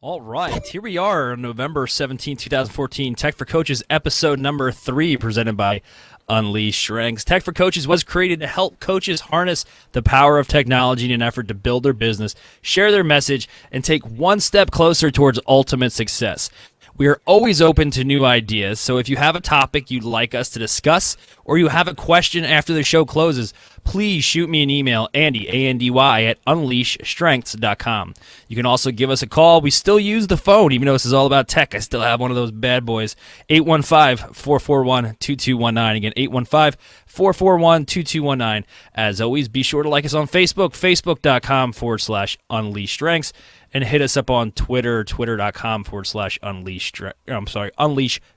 All right, here we are on November 17th, 2014, Tech for Coaches, episode number 3, presented by Unleashed Strengths. Tech for Coaches was created to help coaches harness the power of technology in an effort to build their business, share their message, and take one step closer towards ultimate success. We are always open to new ideas, so if you have a topic you'd like us to discuss or you have a question after the show closes, please shoot me an email, Andy, A-N-D-Y, at unleashstrengths.com. You can also give us a call. We still use the phone, even though this is all about tech. I still have one of those bad boys, 815-441-2219. Again, 815-441-2219. As always, be sure to like us on Facebook, facebook.com/unleashstrengths. And hit us up on Twitter, twitter.com/unleash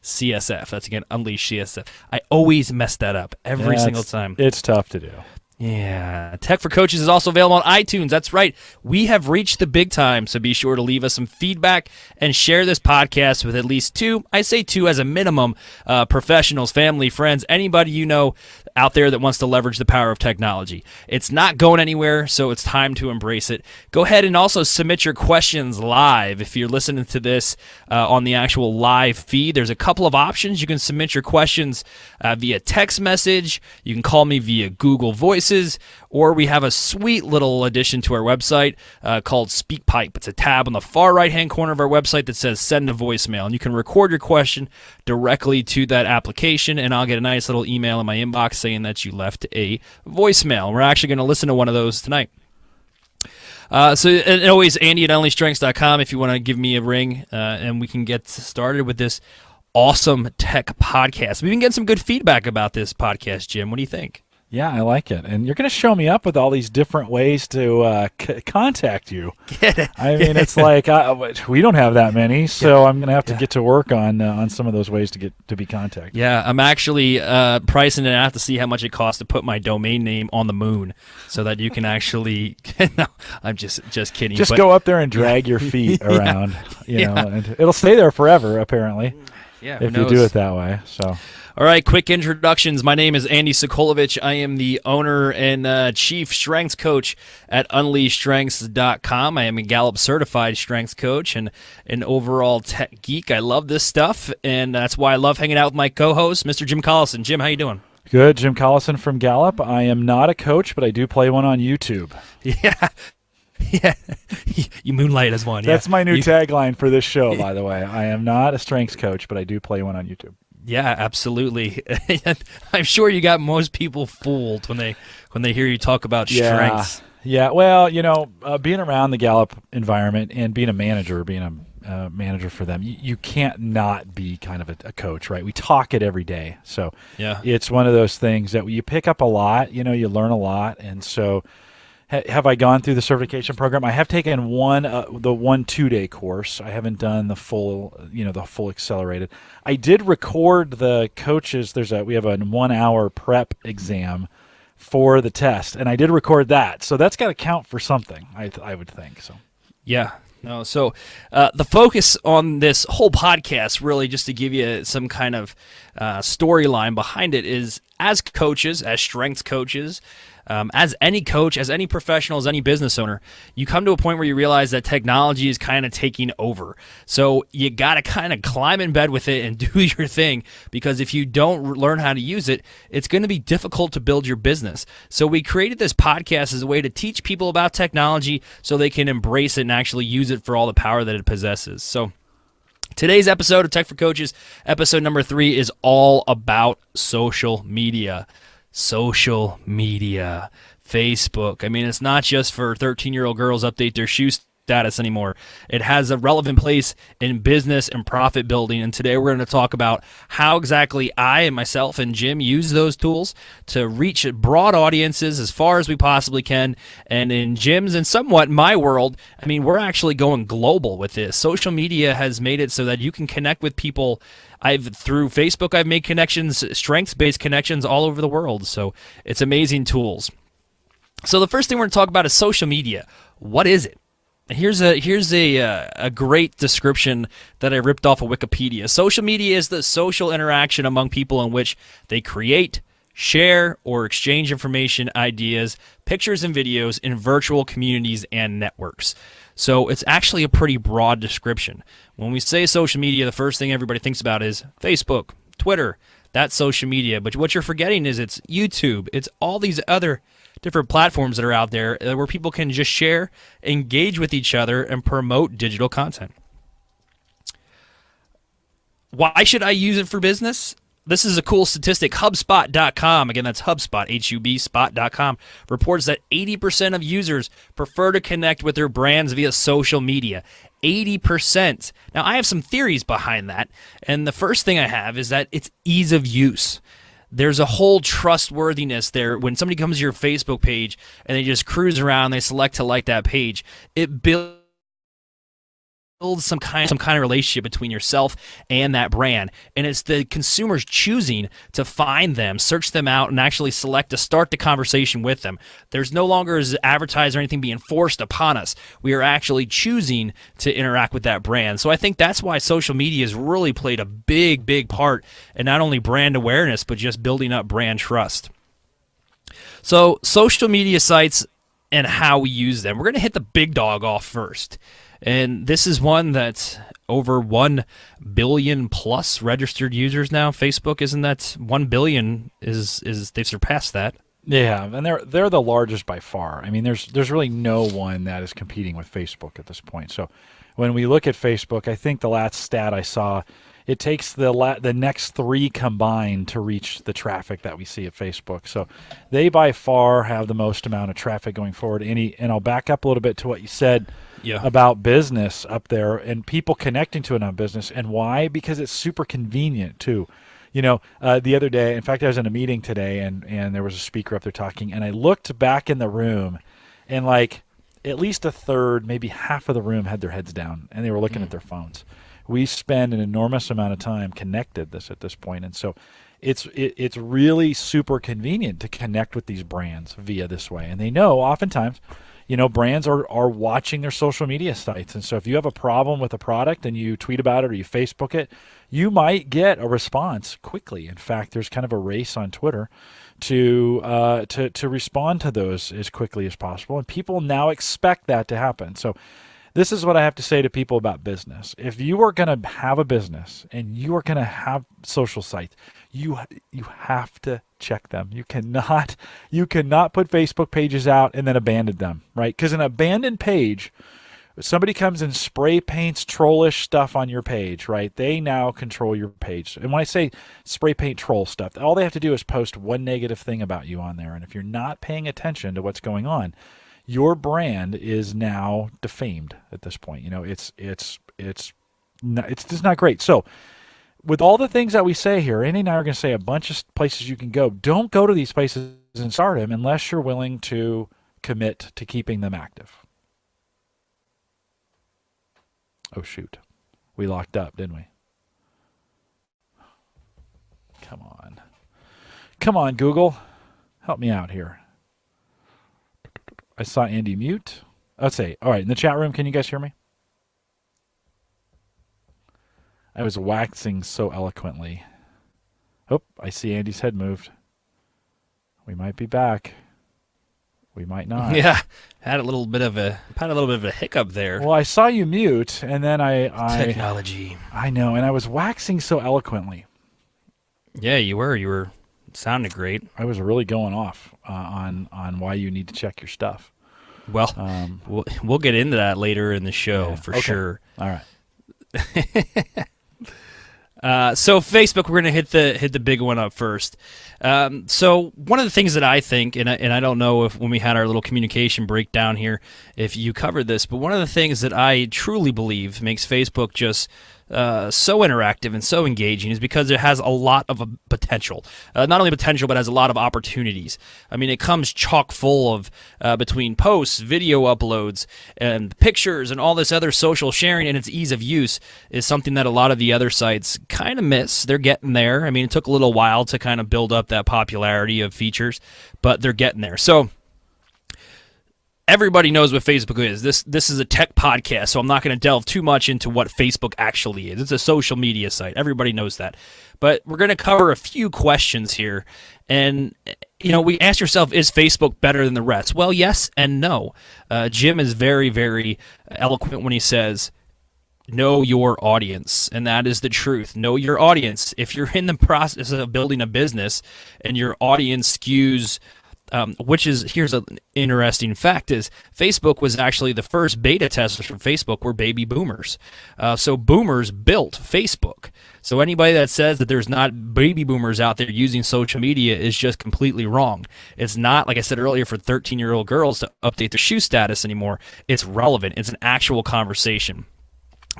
CSF. That's again, unleash CSF. I always mess that up every single time. It's tough to do. Yeah. Tech for Coaches is also available on iTunes. That's right. We have reached the big time, so be sure to leave us some feedback and share this podcast with at least two, I say two as a minimum, professionals, family, friends, anybody you know out there that wants to leverage the power of technology. It's not going anywhere, so it's time to embrace it. Go ahead and also submit your questions live. If you're listening to this on the actual live feed, there's a couple of options. You can submit your questions via text message. You can call me via Google Voices, or we have a sweet little addition to our website called SpeakPipe. It's a tab on the far right-hand corner of our website that says send a voicemail, and you can record your question directly to that application, and I'll get a nice little email in my inbox saying that you left a voicemail. We're actually going to listen to one of those tonight. And always, Andy at unleashstrengths.com if you want to give me a ring, and we can get started with this awesome tech podcast. We've been getting some good feedback about this podcast, Jim. What do you think? Yeah, I like it. And you're going to show me up with all these different ways to contact you. I mean, it's like we don't have that many, so I'm going to have to get to work on some of those ways to get to be contacted. Yeah, I'm actually pricing it out to see how much it costs to put my domain name on the moon, so that you can actually. No, I'm just kidding. Just go up there and drag your feet around, you know, and it'll stay there forever, apparently. Yeah, if you do it that way. So. All right, quick introductions. My name is Andy Sokolovich. I am the owner and chief strengths coach at unleashstrengths.com. I am a Gallup certified strengths coach and an overall tech geek. I love this stuff, and that's why I love hanging out with my co-host, Mr. Jim Collison. Jim, how you doing? Good. Jim Collison from Gallup. I am not a coach, but I do play one on YouTube. Yeah. Yeah, you moonlight as one. That's my new tagline for this show, by the way. I am not a strengths coach, but I do play one on YouTube. Yeah, absolutely. I'm sure you got most people fooled when they hear you talk about strengths. Yeah. Well, you know, being around the Gallup environment and being a manager for them, you can't not be kind of a coach, right? We talk it every day, so yeah, it's one of those things that you pick up a lot. You know, you learn a lot, and so. Have I gone through the certification program? I have taken the 1 2-day course. I haven't done the full accelerated. I did record the coaches. We have a 1-hour prep exam for the test, and I did record that. So that's got to count for something, I would think. So yeah. No, so the focus on this whole podcast, really just to give you some kind of storyline behind it, is as coaches, as strengths coaches, as any coach, as any professional, as any business owner, you come to a point where you realize that technology is kind of taking over. So you got to kind of climb in bed with it and do your thing, because if you don't learn how to use it, it's going to be difficult to build your business. So we created this podcast as a way to teach people about technology so they can embrace it and actually use it for all the power that it possesses. So today's episode of Tech for Coaches, episode number 3, is all about social media. Social media, Facebook. I mean, it's not just for 13-year-old girls update their shoe status anymore. It has a relevant place in business and profit building. And today we're going to talk about how exactly I and myself and Jim use those tools to reach broad audiences as far as we possibly can. And in Jim's and somewhat my world, I mean, we're actually going global with this. Social media has made it so that you can connect with people. Through Facebook, I've made connections, strengths-based connections all over the world. So it's amazing tools. So the first thing we're going to talk about is social media. What is it? Here's a great description that I ripped off of Wikipedia. Social media is the social interaction among people in which they create, share or exchange information, ideas, pictures, and videos in virtual communities and networks. So it's actually a pretty broad description. When we say social media, the first thing everybody thinks about is Facebook, Twitter. That's social media. But what you're forgetting is it's YouTube. It's all these other different platforms that are out there where people can just share, engage with each other, and promote digital content. Why should I use it for business? This is a cool statistic. HubSpot.com, again, that's HubSpot, H-U-B, spot.com, reports that 80% of users prefer to connect with their brands via social media. 80%. Now, I have some theories behind that, and the first thing I have is that it's ease of use. There's a whole trustworthiness there. When somebody comes to your Facebook page and they just cruise around, they select to like that page, it builds some kind of relationship between yourself and that brand, and it's the consumers choosing to find them, search them out, and actually select to start the conversation with them. There's no longer as advertised or anything being forced upon us. We are actually choosing to interact with that brand. So I think that's why social media has really played a big part in not only brand awareness but just building up brand trust. So social media sites and how we use them. We're going to hit the big dog off first. And this is one that's over 1 billion plus registered users now. Facebook, isn't that 1 billion? Is they've surpassed that? Yeah, and they're the largest by far. I mean, there's really no one that is competing with Facebook at this point. So when we look at Facebook, I think the last stat I saw, it takes the next 3 combined to reach the traffic that we see at Facebook. So they by far have the most amount of traffic going forward. And I'll back up a little bit to what you said about business up there and people connecting to it on business. And why? Because it's super convenient too. You know, the other day, in fact, I was in a meeting today and there was a speaker up there talking, and I looked back in the room and like at least a third, maybe half of the room had their heads down and they were looking at their phones. We spend an enormous amount of time connected at this point, and so it's really super convenient to connect with these brands via this way. And they know oftentimes, you know, brands are watching their social media sites, and so if you have a problem with a product and you tweet about it or you Facebook it, you might get a response quickly. In fact, there's kind of a race on Twitter to respond to those as quickly as possible, and people now expect that to happen. So this is what I have to say to people about business. If you are going to have a business and you are going to have social sites, you have to check them. You cannot put Facebook pages out and then abandon them, right? Because an abandoned page, somebody comes and spray paints trollish stuff on your page, right? They now control your page. And when I say spray paint troll stuff, all they have to do is post one negative thing about you on there. And if you're not paying attention to what's going on, your brand is now defamed at this point. You know, it's just not great. So with all the things that we say here, Andy and I are going to say a bunch of places you can go. Don't go to these places and start them unless you're willing to commit to keeping them active. Oh, shoot. We locked up, didn't we? Come on. Come on, Google. Help me out here. I saw Andy mute. Let's see. All right, in the chat room, can you guys hear me? I was waxing so eloquently. Oh, I see Andy's head moved. We might be back. We might not. Yeah, had a little bit of a hiccup there. Well, I saw you mute, and then technology. I know, and I was waxing so eloquently. Yeah, you were. You were sounding great. I was really going off on why you need to check your stuff. Well, we'll get into that later in the show for sure. All right. So Facebook, we're going to hit the big one up first. So one of the things that I think, and I don't know if when we had our little communication breakdown here, if you covered this, but one of the things that I truly believe makes Facebook just so interactive and so engaging is because it has a lot of potential. Not only potential, but has a lot of opportunities. I mean, it comes chock full of between posts, video uploads, and pictures, and all this other social sharing, and its ease of use is something that a lot of the other sites kind of miss. They're getting there. I mean, it took a little while to kind of build up that popularity of features, but they're getting there. So everybody knows what Facebook is. This is a tech podcast, so I'm not going to delve too much into what Facebook actually is. It's a social media site. Everybody knows that. But we're going to cover a few questions here, And we ask yourself, is Facebook better than the rest? Well, yes and no. Jim is very, very eloquent when he says, know your audience, and that is the truth. Know your audience. If you're in the process of building a business and your audience skews, here's an interesting fact, is Facebook was actually the first beta testers for Facebook were baby boomers. So boomers built Facebook. So anybody that says that there's not baby boomers out there using social media is just completely wrong. It's not, like I said earlier, for 13-year-old girls to update their shoe status anymore. It's relevant. It's an actual conversation.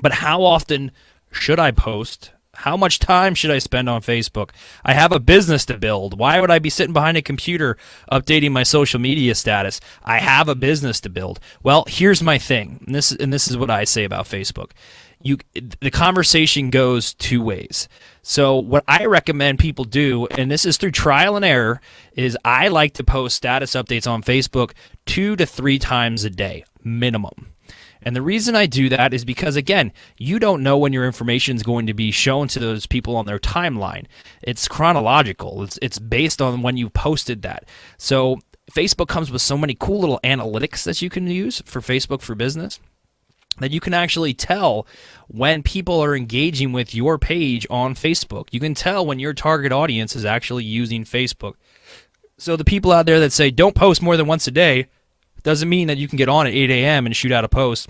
But how often should I post? How much time should I spend on Facebook? I have a business to build. Why would I be sitting behind a computer updating my social media status? I have a business to build. Well, here's my thing, and this is what I say about Facebook. The conversation goes two ways. So what I recommend people do, and this is through trial and error, is I like to post status updates on Facebook 2 to 3 times a day, minimum. And the reason I do that is because, again, you don't know when your information is going to be shown to those people on their timeline. It's chronological. It's based on when you posted that. So Facebook comes with so many cool little analytics that you can use for Facebook for Business that you can actually tell when people are engaging with your page on Facebook. You can tell when your target audience is actually using Facebook. So the people out there that say, don't post more than once a day, doesn't mean that you can get on at 8 a.m. and shoot out a post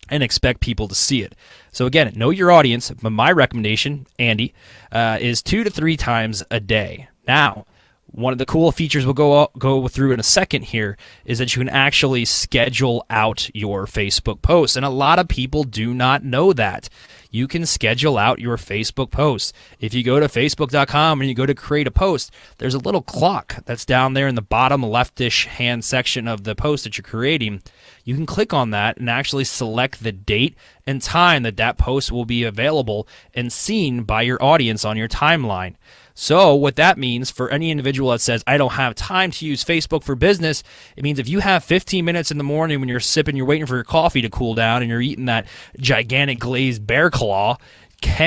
and expect people to see it. So again, know your audience. But my recommendation, Andy, is 2 to 3 times a day. Now, one of the cool features we'll go through in a second here is that you can actually schedule out your Facebook posts. And a lot of people do not know that. You can schedule out your Facebook posts. If you go to facebook.com and you go to create a post, there's a little clock that's down there in the bottom leftish hand section of the post that you're creating. You can click on that and actually select the date and time that post will be available and seen by your audience on your timeline. So what that means for any individual that says, I don't have time to use Facebook for Business, it means if you have 15 minutes in the morning when you're waiting for your coffee to cool down and you're eating that gigantic glazed bear claw,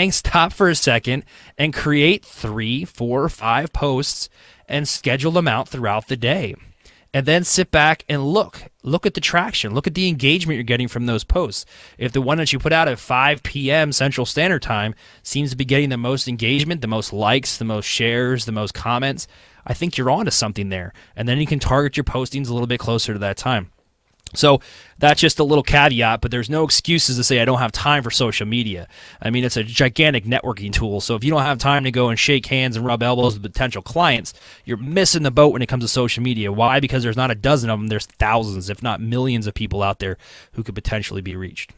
stop for a second and create 3, 4, 5 posts and schedule them out throughout the day. And then sit back and look at the traction. Look at the engagement you're getting from those posts. If the one that you put out at 5 p.m. Central Standard Time seems to be getting the most engagement, the most likes, the most shares, the most comments, I think you're onto something there. And then you can target your postings a little bit closer to that time. So that's just a little caveat, but there's no excuses to say I don't have time for social media. I mean, it's a gigantic networking tool. So if you don't have time to go and shake hands and rub elbows with potential clients, you're missing the boat when it comes to social media. Why? Because there's not a dozen of them. There's thousands, if not millions of people out there who could potentially be reached.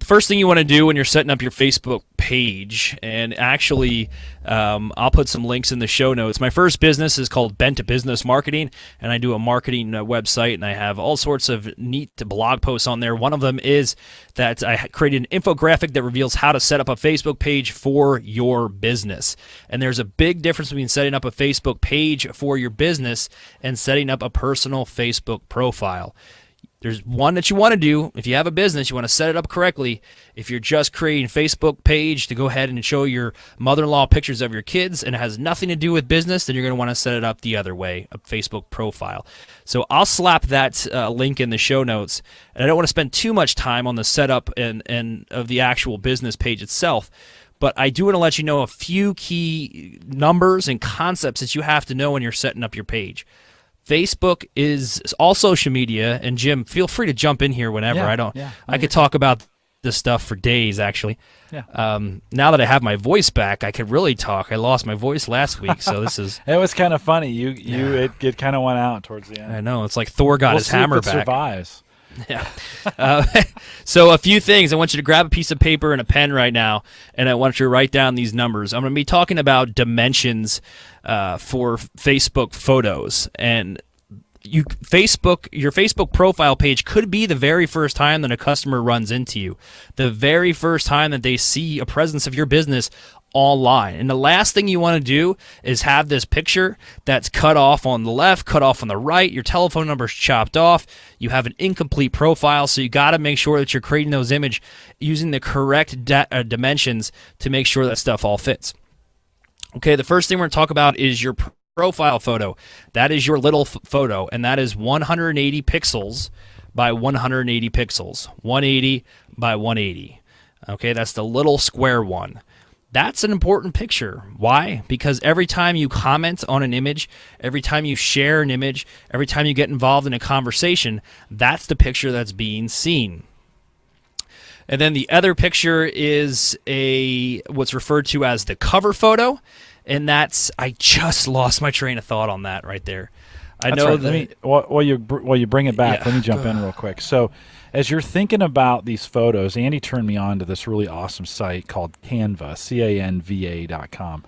First thing you want to do when you're setting up your Facebook page, and actually I'll put some links in the show notes. My first business is called Bent to Business Marketing, and I do a marketing website, and I have all sorts of neat blog posts on there. One of them is that I created an infographic that reveals how to set up a Facebook page for your business. And there's a big difference between setting up a Facebook page for your business and setting up a personal Facebook profile. There's one that you want to do. If you have a business, you want to set it up correctly. If you're just creating a Facebook page to go ahead and show your mother-in-law pictures of your kids and it has nothing to do with business, then you're going to want to set it up the other way, a Facebook profile. So I'll slap that link in the show notes. And I don't want to spend too much time on the setup and of the actual business page itself. But I do want to let you know a few key numbers and concepts that you have to know when you're setting up your page. Facebook is all social media, and Jim, feel free to jump in here whenever. I could talk about this stuff for days, actually. Yeah. Now that I have my voice back, I could really talk. I lost my voice last week, so this is. It was kind of funny. It kind of went out towards the end. I know, it's like Thor got his hammer back. Survives. Yeah. So a few things. I want you to grab a piece of paper and a pen right now, and I want you to write down these numbers. I'm going to be talking about dimensions for Facebook photos. And your Facebook profile page could be the very first time that a customer runs into you, the very first time that they see a presence of your business online. And the last thing you want to do is have this picture that's cut off on the left, cut off on the right, your telephone number's chopped off, you have an incomplete profile, so you got to make sure that you're creating those images using the correct dimensions to make sure that stuff all fits. Okay, the first thing we're going to talk about is your profile photo. That is your little photo, and that is 180 pixels by 180 pixels. 180 by 180. Okay, that's the little square one. That's an important picture. Why? Because every time you comment on an image, every time you share an image, every time you get involved in a conversation, that's the picture that's being seen. And then the other picture is what's referred to as the cover photo, and that's, I just lost my train of thought on that right there. I That's know right. that. While you bring it back, Yeah. let me jump in real quick. So, as you're thinking about these photos, Andy turned me on to this really awesome site called Canva, canva.com.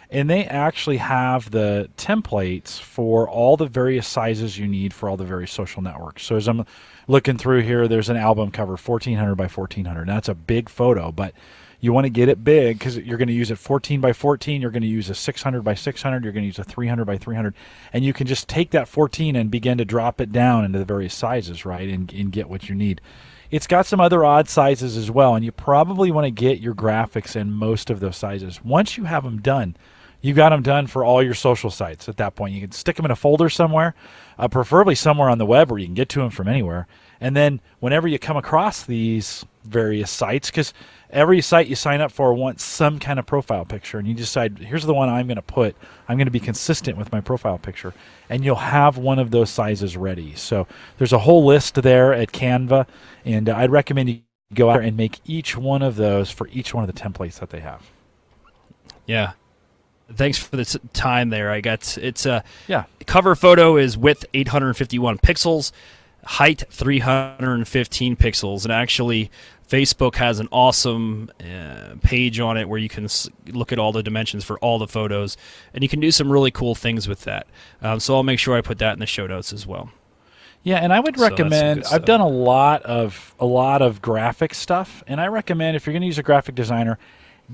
And they actually have the templates for all the various sizes you need for all the various social networks. So as I'm looking through here, there's an album cover, 1400 by 1400. Now, that's a big photo, but you want to get it big because you're going to use it 14 by 14. You're going to use a 600 by 600. You're going to use a 300 by 300. And you can just take that 14 and begin to drop it down into the various sizes, right, and get what you need. It's got some other odd sizes as well, and you probably want to get your graphics in most of those sizes. Once you have them done, you've got them done for all your social sites at that point. You can stick them in a folder somewhere, preferably somewhere on the web where you can get to them from anywhere. And then whenever you come across these various sites, because every site you sign up for wants some kind of profile picture, and you decide, here's the one I'm going to put. I'm going to be consistent with my profile picture. And you'll have one of those sizes ready. So there's a whole list there at Canva, and I'd recommend you go out there and make each one of those for each one of the templates that they have. Yeah. Thanks for the time there. It's Yeah. cover photo is width 851 pixels, height 315 pixels, and actually Facebook has an awesome page on it where you can look at all the dimensions for all the photos, and you can do some really cool things with that. So I'll make sure I put that in the show notes as well. Yeah, and I would So that's some recommend. good I've stuff. done a lot of graphic stuff, and I recommend if you're going to use a graphic designer,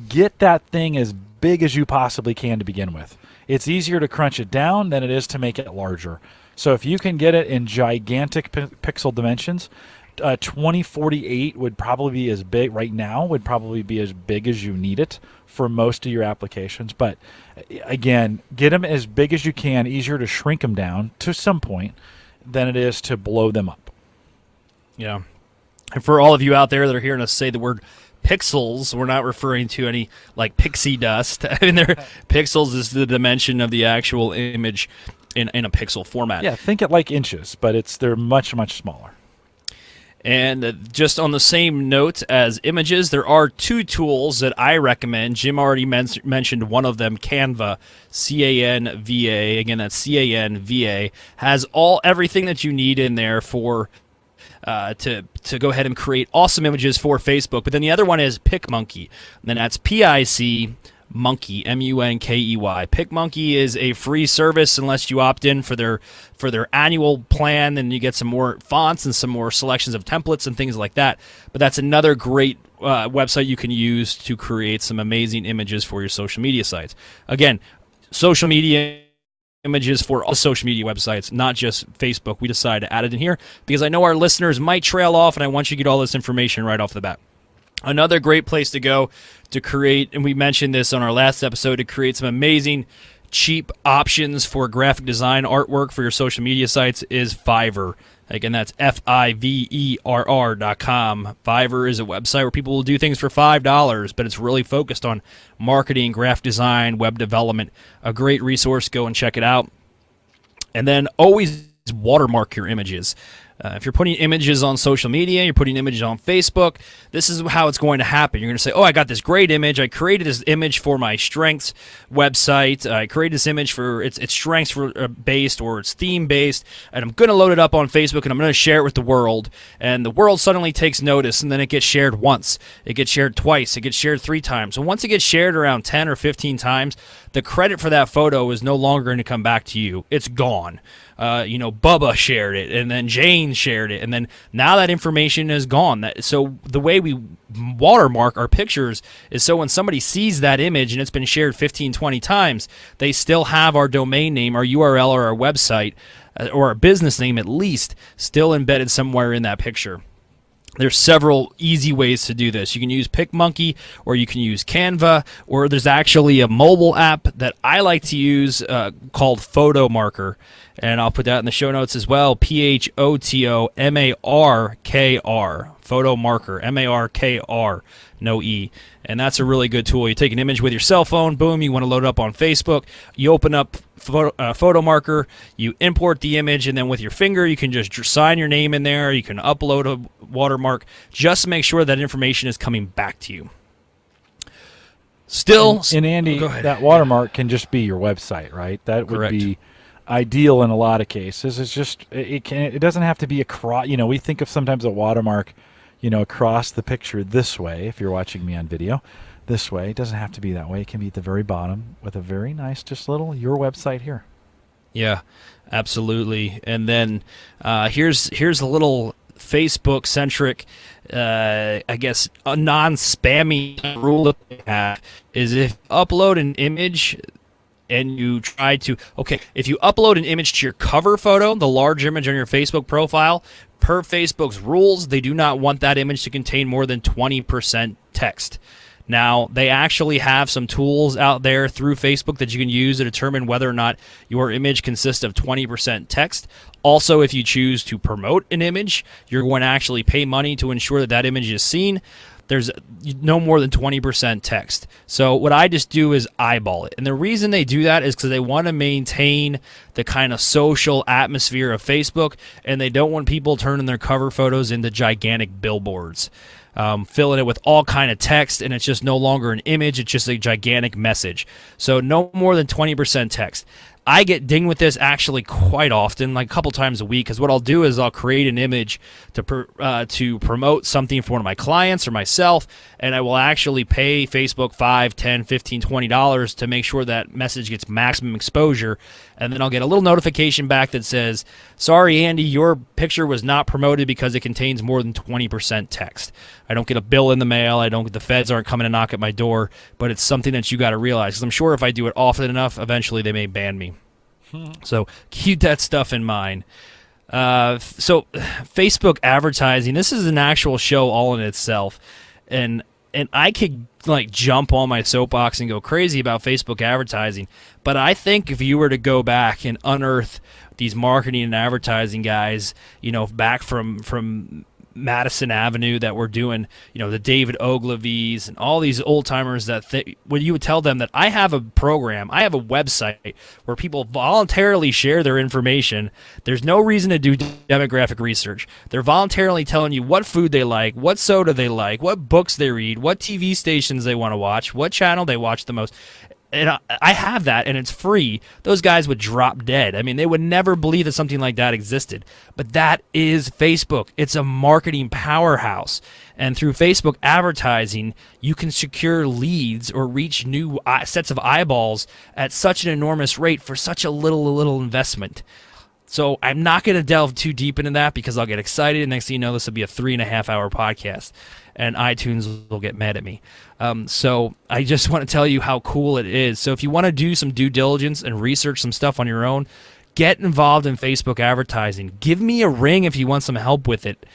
get that thing as big as you possibly can to begin with. It's easier to crunch it down than it is to make it larger. So if you can get it in gigantic pixel dimensions, 2048 would probably be as big right now. Would probably be as big as you need it for most of your applications. But again, get them as big as you can. Easier to shrink them down to some point than it is to blow them up. Yeah. And for all of you out there that are hearing us say the word pixels, we're not referring to any like pixie dust. I mean, pixels is the dimension of the actual image in a pixel format. Yeah, think it like inches, but they're much, much smaller. And just on the same note as images, there are two tools that I recommend. Jim already mentioned one of them, Canva, C-A-N-V-A. Again, that's C-A-N-V-A. Has everything that you need in there for to go ahead and create awesome images for Facebook. But then the other one is PicMonkey. And then that's P-I-C Monkey, M-U-N-K-E-Y. PicMonkey is a free service unless you opt in for their annual plan, and you get some more fonts and some more selections of templates and things like that. But that's another great website you can use to create some amazing images for your social media sites. Again, social media images for all social media websites, not just Facebook. We decided to add it in here because I know our listeners might trail off, and I want you to get all this information right off the bat. Another great place to go to create, and we mentioned this on our last episode, to create some amazing, cheap options for graphic design artwork for your social media sites is Fiverr. Again, that's Fiverr.com. Fiverr is a website where people will do things for $5, but it's really focused on marketing, graphic design, web development. A great resource. Go and check it out. And then always watermark your images. If you're putting images on social media, you're putting images on Facebook, this is how it's going to happen. You're going to say, oh, I got this great image. I created this image for my strengths website. I created this image for its strengths based or it's theme based, and I'm going to load it up on Facebook, and I'm going to share it with the world. And the world suddenly takes notice, and then it gets shared once. It gets shared twice. It gets shared 3 times. And once it gets shared around 10 or 15 times, the credit for that photo is no longer going to come back to you. It's gone. Bubba shared it, and then Jane shared it, and then now that information is gone. So the way we watermark our pictures is so when somebody sees that image and it's been shared 15, 20 times, they still have our domain name, our URL, or our website, or our business name at least, still embedded somewhere in that picture. There's several easy ways to do this. You can use PicMonkey, or you can use Canva, or there's actually a mobile app that I like to use called Photo Marker, and I'll put that in the show notes as well. PHOTOMARKR, Photo Marker, MARKR, no E. And that's a really good tool. You take an image with your cell phone, boom, you want to load it up on Facebook. You open up Photo Marker, you import the image, and then with your finger, you can just sign your name in there. You can upload a watermark. Just make sure that information is coming back to you. Still, and Andy, that watermark can just be your website, right? That would Correct. be ideal in a lot of cases. It's just it doesn't have to be across. We think of sometimes a watermark, across the picture this way. If you're watching me on video, this way. It doesn't have to be that way. It can be at the very bottom with a very nice, just little your website here. Yeah, absolutely. And then here's a little Facebook centric, I guess, a non-spammy rule that they have is if you upload an image and you try to, if you upload an image to your cover photo, the large image on your Facebook profile, per Facebook's rules, they do not want that image to contain more than 20% text. Now, they actually have some tools out there through Facebook that you can use to determine whether or not your image consists of 20% text. Also, if you choose to promote an image, you're going to actually pay money to ensure that that image is seen. There's no more than 20% text. So what I just do is eyeball it. And the reason they do that is because they want to maintain the kind of social atmosphere of Facebook, and they don't want people turning their cover photos into gigantic billboards. Filling it with all kind of text, and it's just no longer an image, it's just a gigantic message. So no more than 20% text. I get dinged with this actually quite often, like a couple times a week, because what I'll do is I'll create an image to promote something for one of my clients or myself, and I will actually pay Facebook $5, $10, $15, $20 to make sure that message gets maximum exposure, and then I'll get a little notification back that says, sorry, Andy, your picture was not promoted because it contains more than 20% text. I don't get a bill in the mail. The feds aren't coming to knock at my door, but it's something that you got to realize, because I'm sure if I do it often enough, eventually they may ban me. So keep that stuff in mind. So Facebook advertising, this is an actual show all in itself, and I could jump on my soapbox and go crazy about Facebook advertising, but I think if you were to go back and unearth these marketing and advertising guys, back from Madison Avenue that were doing, the David Ogilvy's and all these old timers that when you would tell them that I have a program, I have a website where people voluntarily share their information. There's no reason to do demographic research. They're voluntarily telling you what food they like, what soda they like, what books they read, what TV stations they want to watch, what channel they watch the most. And I have that, and it's free. Those guys would drop dead. I mean, they would never believe that something like that existed. But that is Facebook. It's a marketing powerhouse. And through Facebook advertising, you can secure leads or reach new sets of eyeballs at such an enormous rate for such a little investment. So I'm not going to delve too deep into that because I'll get excited. And next thing you know, this will be a 3.5-hour podcast, and iTunes will get mad at me. So I just want to tell you how cool it is. So if you want to do some due diligence and research some stuff on your own, get involved in Facebook advertising. Give me a ring if you want some help with it,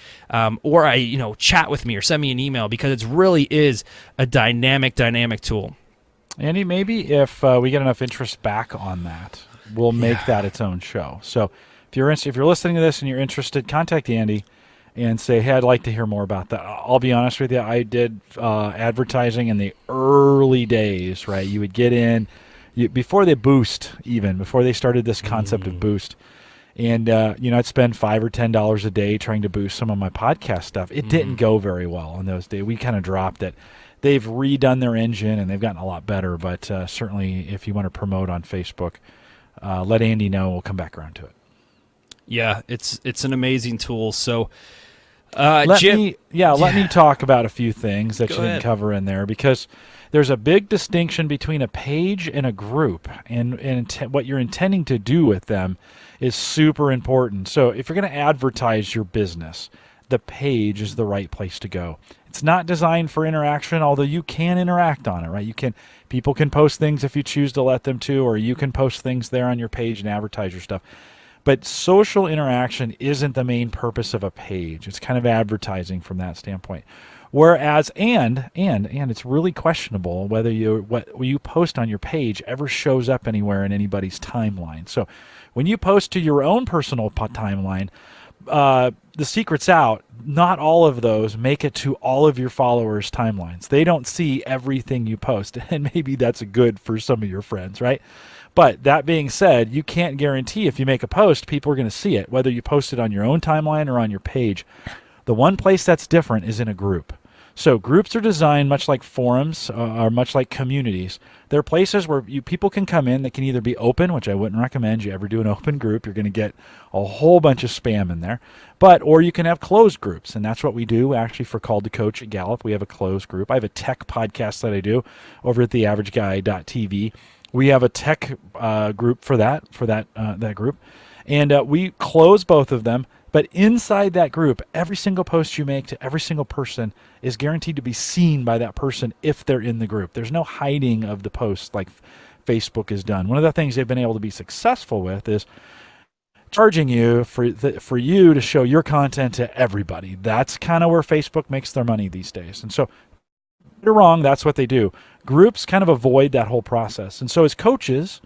or chat with me or send me an email, because it really is a dynamic tool. Andy, maybe if we get enough interest back on that, we'll make that its own show. So if you're listening to this and you're interested, contact Andy and say, hey, I'd like to hear more about that. I'll be honest with you, I did advertising in the early days, right? You would get in before they boost, even before they started this concept of boost. And, I'd spend $5 or $10 a day trying to boost some of my podcast stuff. It didn't go very well in those days. We kind of dropped it. They've redone their engine, and they've gotten a lot better. But certainly if you want to promote on Facebook, let Andy know. We'll come back around to it. Yeah, it's an amazing tool. So let me talk about a few things that Go you didn't ahead. cover in there, because there's a big distinction between a page and a group, and what you're intending to do with them is super important. So if you're going to advertise your business, the page is the right place to go. It's not designed for interaction, although you can interact on it, right? People can post things if you choose to let them to, or you can post things there on your page and advertise your stuff. But social interaction isn't the main purpose of a page. It's kind of advertising from that standpoint. Whereas, and it's really questionable whether what you post on your page ever shows up anywhere in anybody's timeline. So when you post to your own personal timeline, the secret's out. Not all of those make it to all of your followers' timelines. They don't see everything you post, and maybe that's good for some of your friends, right? But that being said, you can't guarantee if you make a post, people are going to see it, whether you post it on your own timeline or on your page. The one place that's different is in a group. So groups are designed much like forums or much like communities. They're places where people can come in that can either be open, which I wouldn't recommend you ever do an open group. You're going to get a whole bunch of spam in there. Or you can have closed groups, and that's what we do actually for Called to Coach at Gallup. We have a closed group. I have a tech podcast that I do over at theaverageguy.tv. We have a tech group for that group, and we close both of them. But inside that group, every single post you make to every single person is guaranteed to be seen by that person if they're in the group. There's no hiding of the posts like Facebook has done. One of the things they've been able to be successful with is charging you for you to show your content to everybody. That's kind of where Facebook makes their money these days. And so, you're wrong, that's what they do. Groups kind of avoid that whole process. And so as coaches,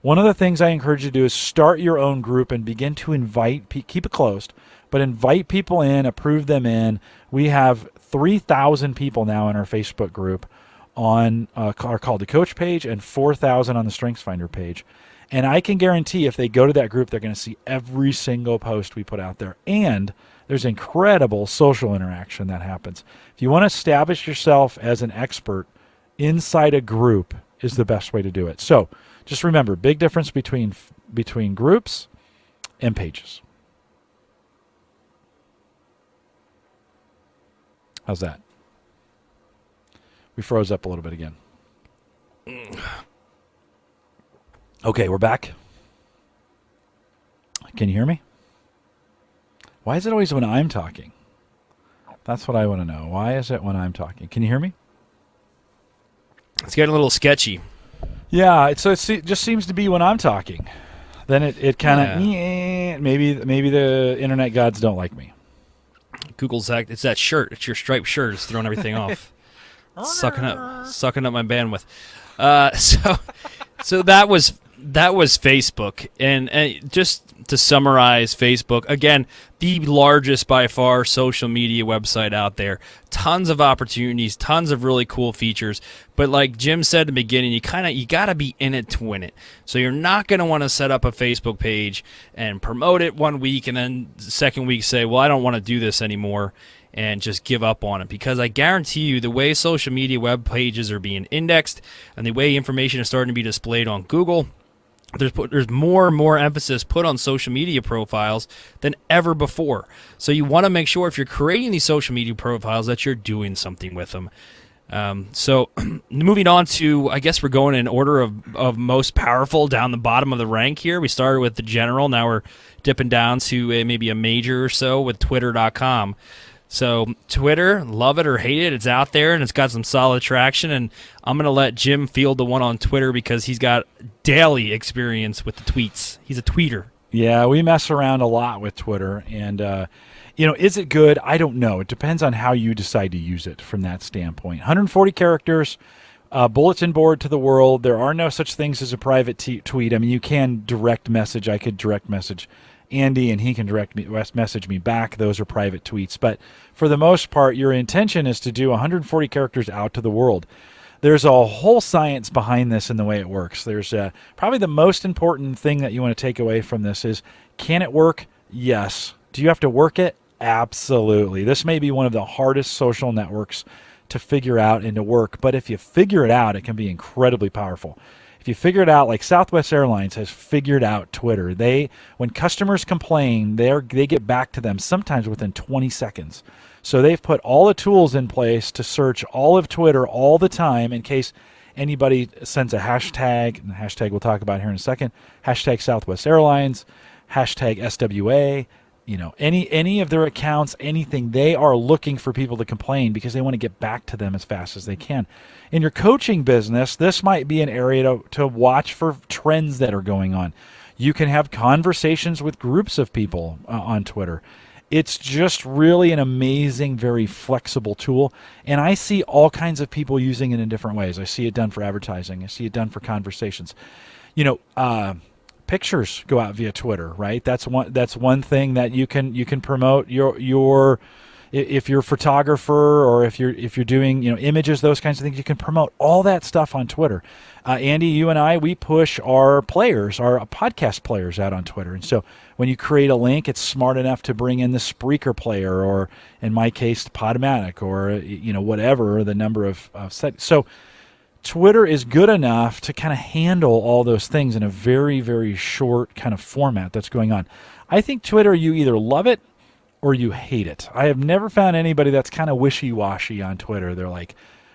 one of the things I encourage you to do is start your own group and begin to invite, keep it closed, but invite people in, approve them in. We have 3,000 people now in our Facebook group on our Call to Coach page and 4,000 on the StrengthsFinder page. And I can guarantee if they go to that group, they're going to see every single post we put out there. And there's incredible social interaction that happens. If you want to establish yourself as an expert inside a group is the best way to do it. So just remember, big difference between groups and pages. How's that? We froze up a little bit again. Okay, we're back. Can you hear me? Why is it always when I'm talking? That's what I want to know. Why is it when I'm talking? Can you hear me? It's getting a little sketchy. Yeah, it just seems to be when I'm talking. Then it kind of maybe the internet gods don't like me. Google's it's that shirt. It's your striped shirt. It's throwing everything off. It's sucking up my bandwidth. So that was Facebook, and just to summarize Facebook, again, the largest by far social media website out there. Tons of opportunities, tons of really cool features. But like Jim said at the beginning, you got to be in it to win it. So you're not going to want to set up a Facebook page and promote it one week and then the second week say, well, I don't want to do this anymore, and just give up on it. Because I guarantee you, the way social media web pages are being indexed and the way information is starting to be displayed on Google, there's more and more emphasis put on social media profiles than ever before. So you want to make sure if you're creating these social media profiles that you're doing something with them. So moving on to, I guess we're going in order of most powerful down the bottom of the rank here. We started with the general. Now we're dipping down to maybe a major or so with Twitter.com. So Twitter, love it or hate it, it's out there and it's got some solid traction. And I'm going to let Jim field the one on Twitter because he's got daily experience with the tweets. He's a tweeter. Yeah, we mess around a lot with Twitter. And, is it good? I don't know. It depends on how you decide to use it from that standpoint. 140 characters, bulletin board to the world. There are no such things as a private tweet. I mean, you can direct message. I could direct message Andy, and he can message me back. Those are private tweets. But for the most part, your intention is to do 140 characters out to the world. There's a whole science behind this and the way it works. There's probably the most important thing that you want to take away from this is, can it work? Yes. Do you have to work it? Absolutely. This may be one of the hardest social networks to figure out and to work. But if you figure it out, it can be incredibly powerful. If you figure it out, like Southwest Airlines has figured out Twitter. When customers complain, they get back to them sometimes within 20 seconds. So they've put all the tools in place to search all of Twitter all the time in case anybody sends a hashtag, and the hashtag we'll talk about here in a second, hashtag Southwest Airlines, hashtag SWA, any of their accounts, anything, they are looking for people to complain because they want to get back to them as fast as they can. In your coaching business, this might be an area to watch for trends that are going on. You can have conversations with groups of people on Twitter. It's just really an amazing, very flexible tool. And I see all kinds of people using it in different ways. I see it done for advertising. I see it done for conversations. Pictures go out via Twitter, right? That's one thing that you can promote your if you're a photographer or if you're doing images, those kinds of things, you can promote all that stuff on Twitter. Andy, you and I, we push our podcast players out on Twitter. And so when you create a link, it's smart enough to bring in the Spreaker player, or in my case, Podomatic, or whatever the number of settings. So Twitter is good enough to kind of handle all those things in a very, very short kind of format that's going on. I think Twitter, you either love it or you hate it. I have never found anybody that's kind of wishy-washy on Twitter. They're like,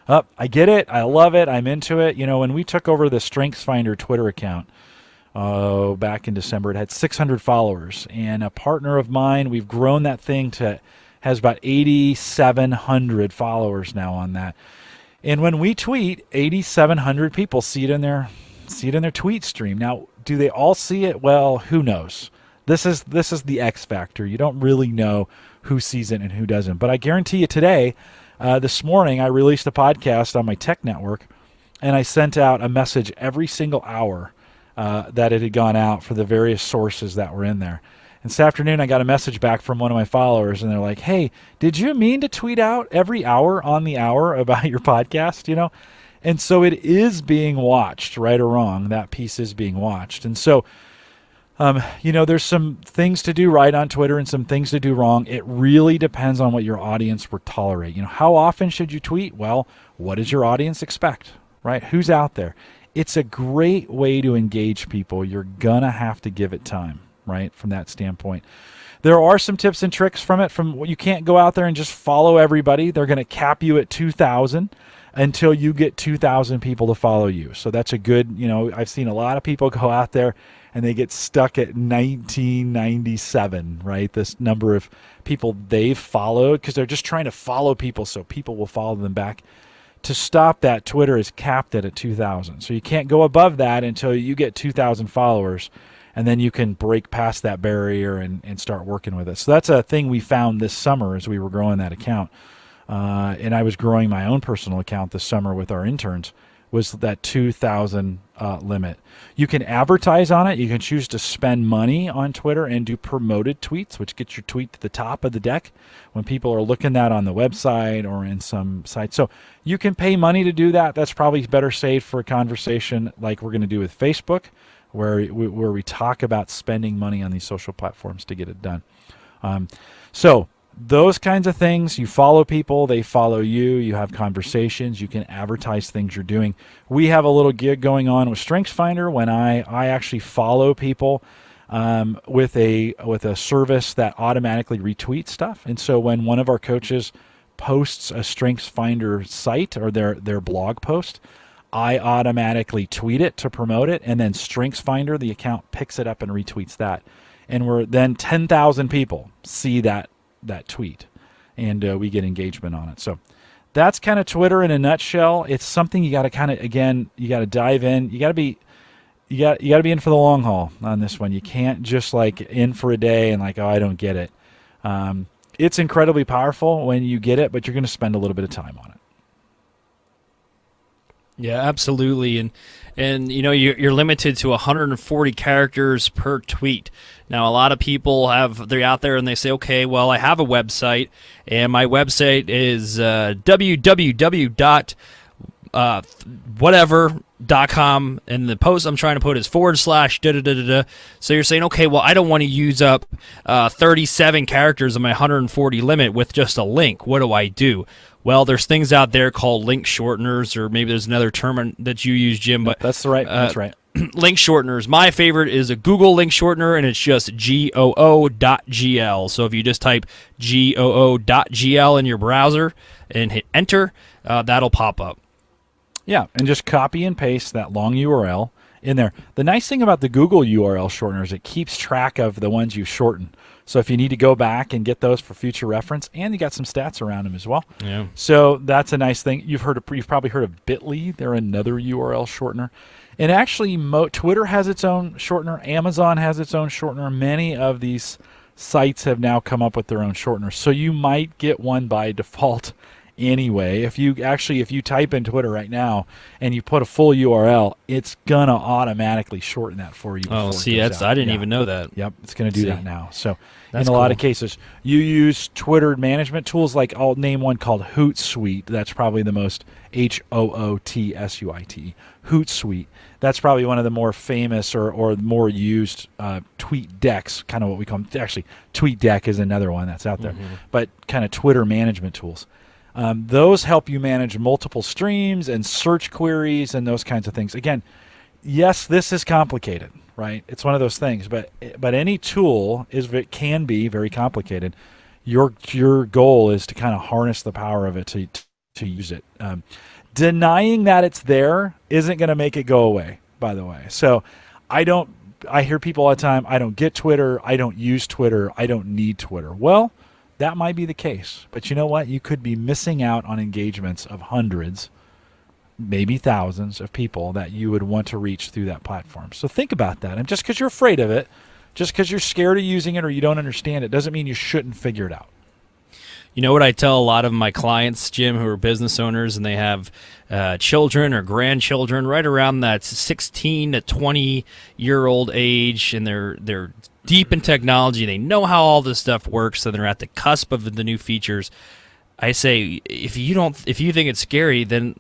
oh, I get it, I love it, I'm into it. When we took over the StrengthsFinder Twitter account back in December, it had 600 followers. And a partner of mine, we've grown that thing has about 8,700 followers now on that. And when we tweet, 8,700 people see it in their tweet stream. Now, do they all see it? Well, who knows? This is the X factor. You don't really know who sees it and who doesn't. But I guarantee you today, this morning, I released a podcast on my tech network, and I sent out a message every single hour that it had gone out for the various sources that were in there. And this afternoon, I got a message back from one of my followers, and they're like, hey, did you mean to tweet out every hour on the hour about your podcast? And so it is being watched, right or wrong. That piece is being watched. And so there's some things to do right on Twitter and some things to do wrong. It really depends on what your audience will tolerate. How often should you tweet? Well, what does your audience expect, right? Who's out there? It's a great way to engage people. You're going to have to give it time, right, from that standpoint. There are some tips and tricks from it. You can't go out there and just follow everybody. They're going to cap you at 2,000 until you get 2,000 people to follow you. So that's a good, I've seen a lot of people go out there and they get stuck at 1997, right? This number of people they've followed because they're just trying to follow people so people will follow them back. To stop that, Twitter is capped at 2,000. So you can't go above that until you get 2,000 followers, and then you can break past that barrier and start working with it. So that's a thing we found this summer as we were growing that account. And I was growing my own personal account this summer with our interns, was that 2,000 limit. You can advertise on it. You can choose to spend money on Twitter and do promoted tweets, which gets your tweet to the top of the deck when people are looking at that on the website or in some site. So you can pay money to do that. That's probably better saved for a conversation like we're going to do with Facebook, where we talk about spending money on these social platforms to get it done. So those kinds of things, you follow people, they follow you, you have conversations, you can advertise things you're doing. We have a little gig going on with StrengthsFinder when I actually follow people with a service that automatically retweets stuff. And so when one of our coaches posts a StrengthsFinder site or their blog post, I automatically tweet it to promote it, and then StrengthsFinder, the account, picks it up and retweets that. And then 10,000 people see that tweet, and we get engagement on it. So that's kind of Twitter in a nutshell. It's something you got to kind of, again, you got to dive in. You got to be in for the long haul on this one. You can't just like in for a day and like, oh, I don't get it. It's incredibly powerful when you get it, but you're going to spend a little bit of time on it. Yeah, absolutely. And you're limited to 140 characters per tweet. Now, a lot of people they're out there and they say, okay, well, I have a website, and my website is www.whatever.com, and the post I'm trying to put is / da-da-da-da-da. So you're saying, okay, well, I don't want to use up 37 characters of my 140 limit with just a link. What do I do? Well, there's things out there called link shorteners, or maybe there's another term that you use, Jim. But that's right. That's right. Link shorteners. My favorite is a Google link shortener, and it's just GOO.GL. So if you just type GOO.GL in your browser and hit enter, that'll pop up. Yeah, and just copy and paste that long URL in there. The nice thing about the Google URL shortener is it keeps track of the ones you shorten. So if you need to go back and get those for future reference, and you got some stats around them as well. Yeah. So that's a nice thing. You've probably heard of Bitly. They're another URL shortener. And actually, Twitter has its own shortener. Amazon has its own shortener. Many of these sites have now come up with their own shorteners. So you might get one by default anyway. If you type in Twitter right now and you put a full URL, it's gonna automatically shorten that for you. Oh, see, I didn't even know that. Yep, it's gonna do that now. So that's in a lot of cool. cases, you use Twitter management tools. Like I'll name one called Hootsuite. That's probably the most HOOTSUITE. Hootsuite. That's probably one of the more famous or more used tweet decks, kind of what we call them. Actually, TweetDeck is another one that's out there, but kind of Twitter management tools. Those help you manage multiple streams and search queries and those kinds of things. Again, yes, this is complicated, right? It's one of those things, but any tool can be very complicated. Your goal is to kind of harness the power of it to use it. Denying that it's there isn't going to make it go away, by the way. So I hear people all the time, I don't get Twitter, I don't use Twitter, I don't need Twitter. Well, that might be the case. But you know what? You could be missing out on engagements of hundreds, maybe thousands of people that you would want to reach through that platform. So think about that. And just because you're afraid of it, just because you're scared of using it or you don't understand it, doesn't mean you shouldn't figure it out. You know what I tell a lot of my clients, Jim, who are business owners and they have children or grandchildren right around that 16 to 20-year-old age, and they're deep in technology. They know how all this stuff works, so they're at the cusp of the new features. I say, if you think it's scary, then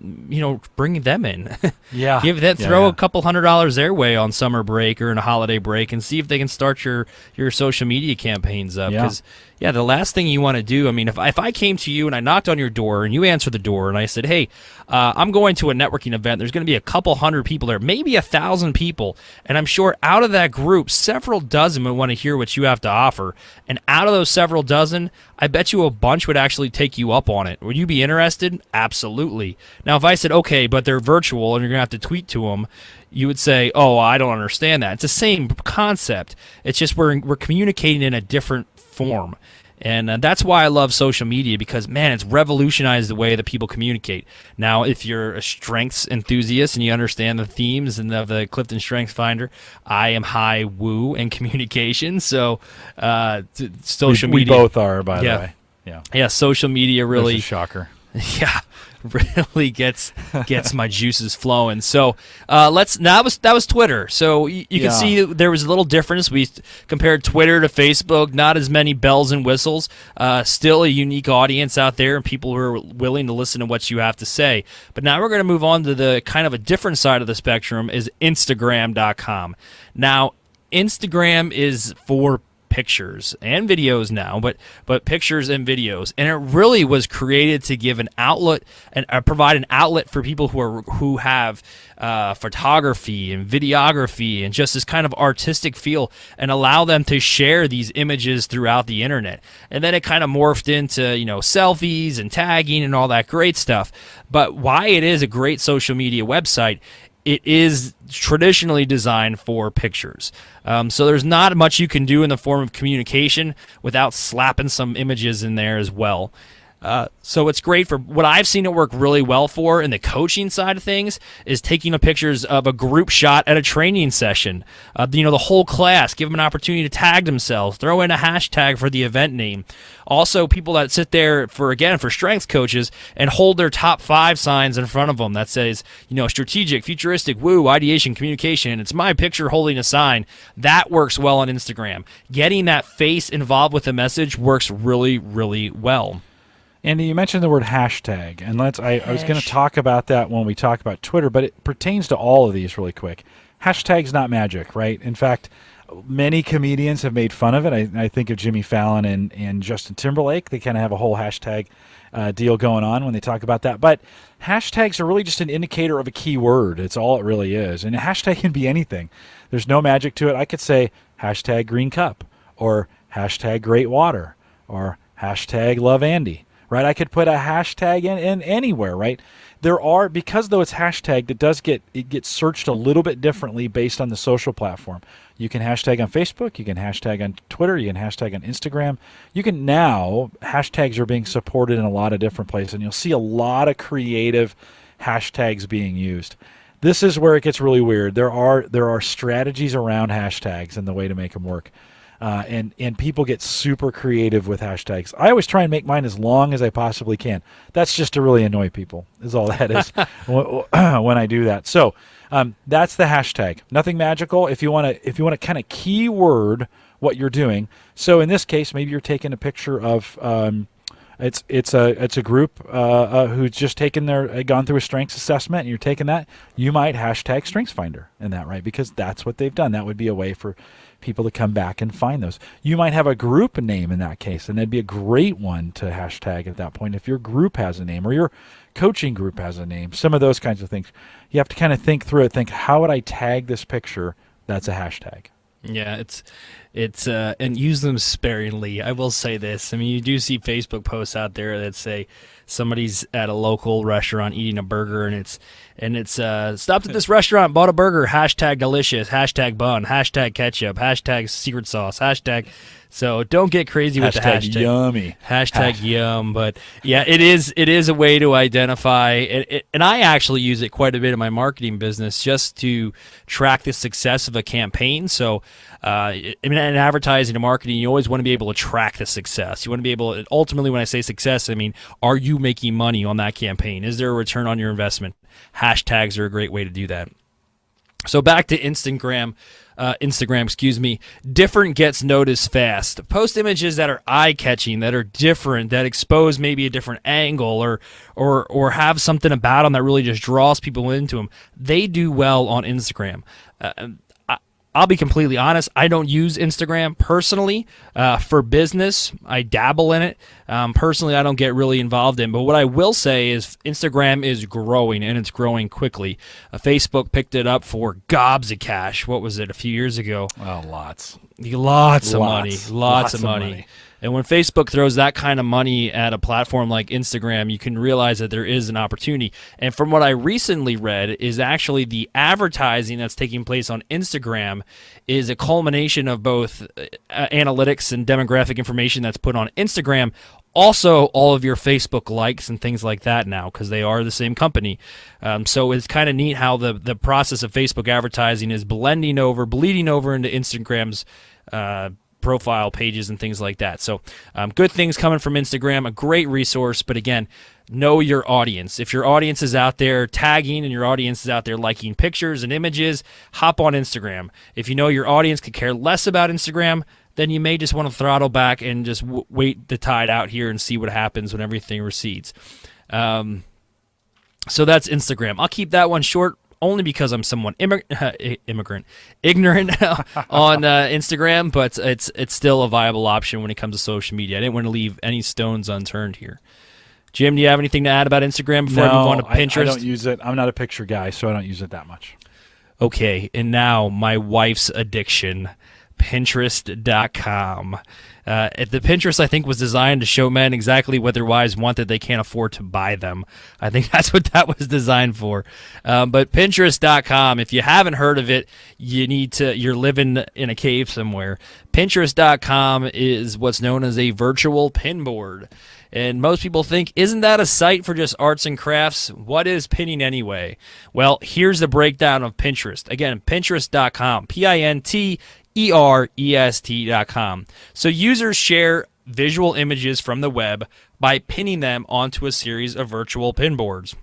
bring them in. Yeah, throw a couple $100 their way on summer break or in a holiday break, and see if they can start your social media campaigns up. Because the last thing you want to do, I mean, if I came to you and I knocked on your door and you answered the door and I said, hey, I'm going to a networking event. There's going to be a couple hundred people there, maybe 1,000 people, and I'm sure out of that group, several dozen would want to hear what you have to offer. And out of those several dozen, I bet you a bunch would actually take you up on it. Would you be interested? Absolutely. Now, if I said, okay, but they're virtual and you're going to have to tweet to them, you would say, oh, I don't understand that. It's the same concept. It's just we're communicating in a different form. And that's why I love social media, because, man, it's revolutionized the way that people communicate. Now, if you're a strengths enthusiast and you understand the themes and the Clifton Strengths Finder, I am high woo and communication. So social media. We both are, by the way. Yeah, social media really. That's a shocker. Yeah, really gets my juices flowing. So that was Twitter. So you can see there was a little difference. We compared Twitter to Facebook. Not as many bells and whistles. Still a unique audience out there, and people who are willing to listen to what you have to say. But now we're going to move on to the kind of a different side of the spectrum, is Instagram.com. Now, Instagram is for pictures and videos now, but pictures and videos, and it really was created to give an outlet and provide an outlet for people who have photography and videography and just this kind of artistic feel, and allow them to share these images throughout the internet. And then it kind of morphed into selfies and tagging and all that great stuff. But why it is a great social media website, it is traditionally designed for pictures. So there's not much you can do in the form of communication without slapping some images in there as well. So it's great for what I've seen it work really well for in the coaching side of things, is taking pictures of a group shot at a training session. The whole class, give them an opportunity to tag themselves, throw in a hashtag for the event name. Also, people that sit there for strength coaches and hold their top 5 signs in front of them that says, strategic, futuristic, woo, ideation, communication, and it's my picture holding a sign. That works well on Instagram. Getting that face involved with the message works really, really well. Andy, you mentioned the word hashtag, and I was going to talk about that when we talk about Twitter, but it pertains to all of these really quick. Hashtag's not magic, right? In fact, many comedians have made fun of it. I think of Jimmy Fallon and Justin Timberlake. They kind of have a whole hashtag deal going on when they talk about that. But hashtags are really just an indicator of a key word. It's all it really is. And a hashtag can be anything. There's no magic to it. I could say hashtag green cup, or hashtag great water, or hashtag love Andy. right? I could put a hashtag in anywhere, right? There are, because though it's hashtagged, it gets searched a little bit differently based on the social platform. You can hashtag on Facebook, you can hashtag on Twitter, you can hashtag on Instagram. You can now, hashtags are being supported in a lot of different places, and you'll see a lot of creative hashtags being used. This is where it gets really weird. There are strategies around hashtags and the way to make them work. And people get super creative with hashtags. I always try and make mine as long as I possibly can. That's just to really annoy people, is all that is when I do that. So that's the hashtag. Nothing magical. If you want to kind of keyword what you're doing. So in this case, maybe you're taking a picture of it's a group who's just gone through a strengths assessment, and you're taking that. You might hashtag StrengthsFinder in that, right? Because that's what they've done. That would be a way for people to come back and find those. You might have a group name in that case, and that'd be a great one to hashtag at that point if your group has a name or your coaching group has a name, some of those kinds of things. You have to kind of think through it, think, how would I tag this picture? That's a hashtag. Yeah, it's and use them sparingly. I will say this. I mean, you do see Facebook posts out there that say somebody's at a local restaurant eating a burger, and it's stopped at this restaurant, bought a burger, hashtag delicious, hashtag bun, hashtag ketchup, hashtag secret sauce, hashtag. So don't get crazy with the hashtag. Yummy. Hashtag yum. But yeah, it is a way to identify, and I actually use it quite a bit in my marketing business just to track the success of a campaign. So in advertising and marketing, you always want to be able to track the success. You want to be able to, ultimately, when I say success, I mean, are you making money on that campaign? Is there a return on your investment? Hashtags are a great way to do that. So back to Instagram, different gets noticed fast. Post images that are eye-catching, that are different, that expose maybe a different angle or have something about them that really just draws people into them. They do well on Instagram. I'll be completely honest. I don't use Instagram personally for business. I dabble in it. Personally, I don't get really involved in. But what I will say is Instagram is growing, and it's growing quickly. Facebook picked it up for gobs of cash. What was it, a few years ago? Oh, lots. Lots of money. And when Facebook throws that kind of money at a platform like Instagram, you can realize that there is an opportunity. And from what I recently read is actually the advertising that's taking place on Instagram is a culmination of both analytics and demographic information that's put on Instagram, also all of your Facebook likes and things like that now, because they are the same company. So it's kind of neat how the process of Facebook advertising is bleeding over into Instagram's profile pages and things like that. So good things coming from Instagram, a great resource. But again, know your audience. If your audience is out there tagging and your audience is out there liking pictures and images, hop on Instagram. If you know your audience could care less about Instagram, then you may just want to throttle back and just wait the tide out here and see what happens when everything recedes. So that's Instagram. I'll keep that one short, only because I'm somewhat ignorant on Instagram, but it's still a viable option when it comes to social media. I didn't want to leave any stones unturned here. Jim, do you have anything to add about Instagram before we move on to Pinterest? I don't use it. I'm not a picture guy, so I don't use it that much. Okay, and now my wife's addiction, Pinterest.com. The Pinterest, I think, was designed to show men exactly what their wives want that they can't afford to buy them. I think that's what that was designed for. But Pinterest.com, if you haven't heard of it, you're living in a cave somewhere. Pinterest.com is what's known as a virtual pin board. And most people think, isn't that a site for just arts and crafts? What is pinning anyway? Well, here's the breakdown of Pinterest. Again, Pinterest.com, Pinterest.com. So users share visual images from the web by pinning them onto a series of virtual pin boards.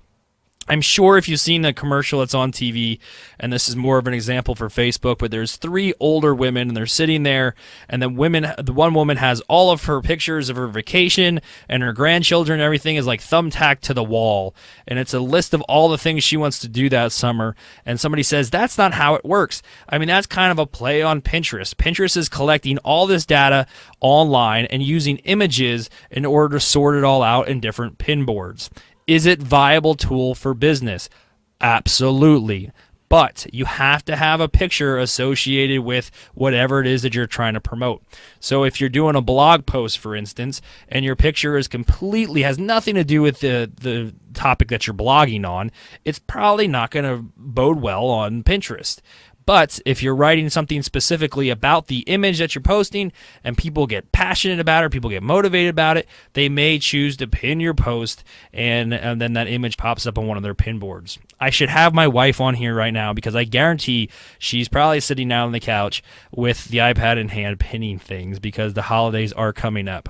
I'm sure if you've seen the commercial that's on TV, and this is more of an example for Facebook, but there's three older women, and they're sitting there, and the one woman has all of her pictures of her vacation and her grandchildren, and everything is like thumbtacked to the wall, and it's a list of all the things she wants to do that summer, and somebody says, that's not how it works. I mean, that's kind of a play on Pinterest. Pinterest is collecting all this data online and using images in order to sort it all out in different pin boards. Is it a viable tool for business? Absolutely. but you have to have a picture associated with whatever it is that you're trying to promote. So if you're doing a blog post, for instance, and your picture is completely has nothing to do with the topic that you're blogging on, it's probably not going to bode well on Pinterest. But if you're writing something specifically about the image that you're posting and people get passionate about it, or people get motivated about it, they may choose to pin your post, and then that image pops up on one of their pin boards. I should have my wife on here right now because I guarantee she's probably sitting down on the couch with the iPad in hand pinning things because the holidays are coming up.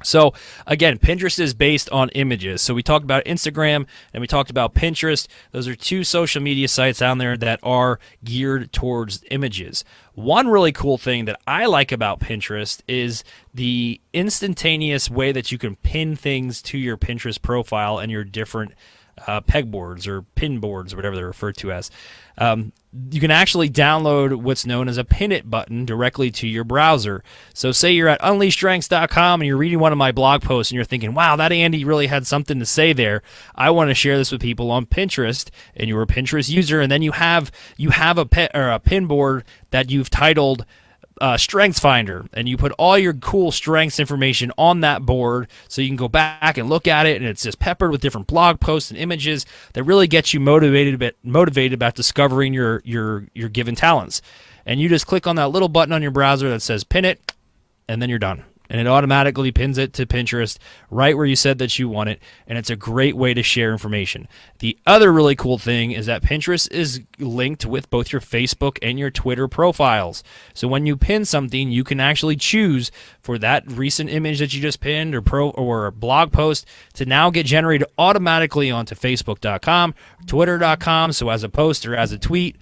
So again, Pinterest is based on images. So we talked about Instagram and we talked about Pinterest. Those are two social media sites out there that are geared towards images. One really cool thing that I like about Pinterest is the instantaneous way that you can pin things to your Pinterest profile and your different pegboards or pin boards, or whatever they're referred to as. You can actually download what's known as a pin it button directly to your browser. So say you're at unleashstrengths.com and you're reading one of my blog posts and you're thinking, wow, that Andy really had something to say there. I want to share this with people on Pinterest, and you're a Pinterest user, and then you have a pin board that you've titled Strengths Finder, and you put all your cool strengths information on that board so you can go back and look at it, and it's just peppered with different blog posts and images that really get you motivated about discovering your given talents. And you just click on that little button on your browser that says pin it, and then you're done. And it automatically pins it to Pinterest right where you said that you want it, and it's a great way to share information. The other really cool thing is that Pinterest is linked with both your Facebook and your Twitter profiles. So when you pin something, you can actually choose for that recent image that you just pinned or a blog post to now get generated automatically onto Facebook.com, Twitter.com, so as a post or as a tweet.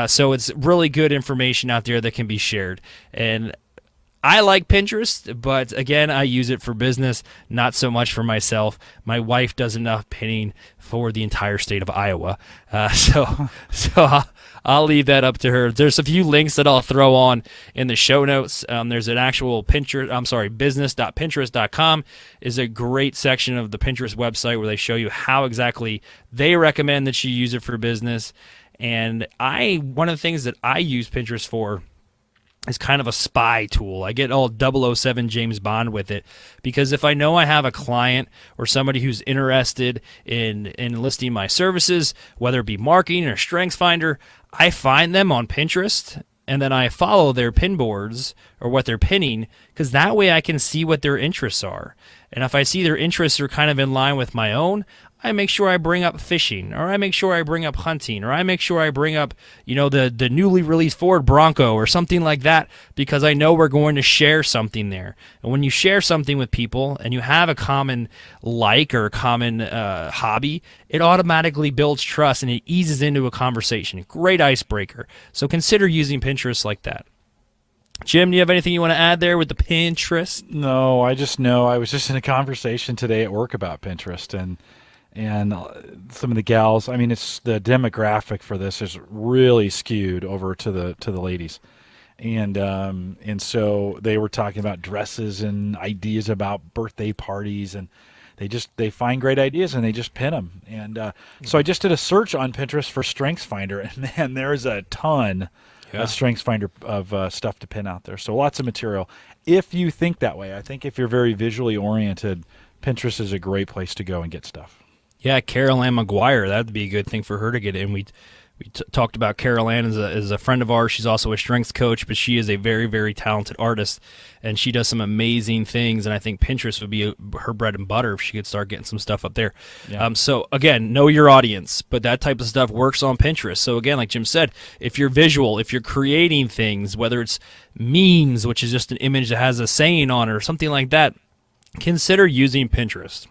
So it's really good information out there that can be shared. And I like Pinterest, but again, I use it for business, not so much for myself. My wife does enough pinning for the entire state of Iowa, so I'll leave that up to her. There's a few links that I'll throw on in the show notes. There's an actual business.pinterest.com is a great section of the Pinterest website where they show you how exactly they recommend that you use it for business. And one of the things that I use Pinterest for is kind of a spy tool. I get all 007 James Bond with it because if I know I have a client or somebody who's interested in enlisting my services, whether it be marketing or Strengths Finder, I find them on Pinterest and then I follow their pin boards or what they're pinning, because that way I can see what their interests are. And if I see their interests are kind of in line with my own, I make sure I bring up fishing, or I make sure I bring up hunting, or I make sure I bring up, the newly released Ford Bronco or something like that, because I know we're going to share something there. And when you share something with people and you have a common like or a common hobby, it automatically builds trust and it eases into a conversation. Great icebreaker. So consider using Pinterest like that. Jim, do you have anything you want to add there with the Pinterest? No, I just know I was just in a conversation today at work about Pinterest, and some of the gals, it's the demographic for this is really skewed over to the ladies, and so they were talking about dresses and ideas about birthday parties, and they find great ideas and they just pin them. And so I just did a search on Pinterest for Strengths Finder, and man, there's a ton of Strengths Finder of stuff to pin out there. So lots of material. If you think that way, I think if you're very visually oriented, Pinterest is a great place to go and get stuff. Yeah, Carol Ann McGuire, that would be a good thing for her to get in. We talked about Carol Ann as a friend of ours. She's also a strengths coach, but she is a very, very talented artist, and she does some amazing things, and I think Pinterest would be her bread and butter if she could start getting some stuff up there. Yeah. So, again, know your audience, but that type of stuff works on Pinterest. So, again, like Jim said, if you're visual, if you're creating things, whether it's memes, which is just an image that has a saying on it or something like that, consider using Pinterest.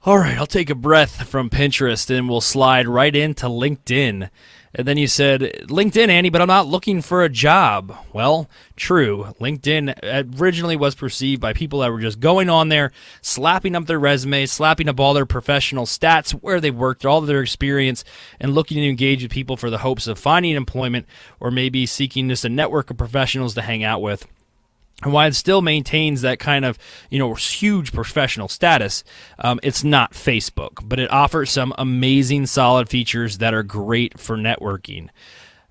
All right, I'll take a breath from Pinterest and we'll slide right into LinkedIn. And then you said, LinkedIn, Andy, but I'm not looking for a job. Well, true. LinkedIn originally was perceived by people that were just going on there, slapping up their resumes, slapping up all their professional stats, where they worked, all of their experience, and looking to engage with people for the hopes of finding employment or maybe seeking just a network of professionals to hang out with. And while it still maintains that kind of, huge professional status, it's not Facebook, but it offers some amazing, solid features that are great for networking.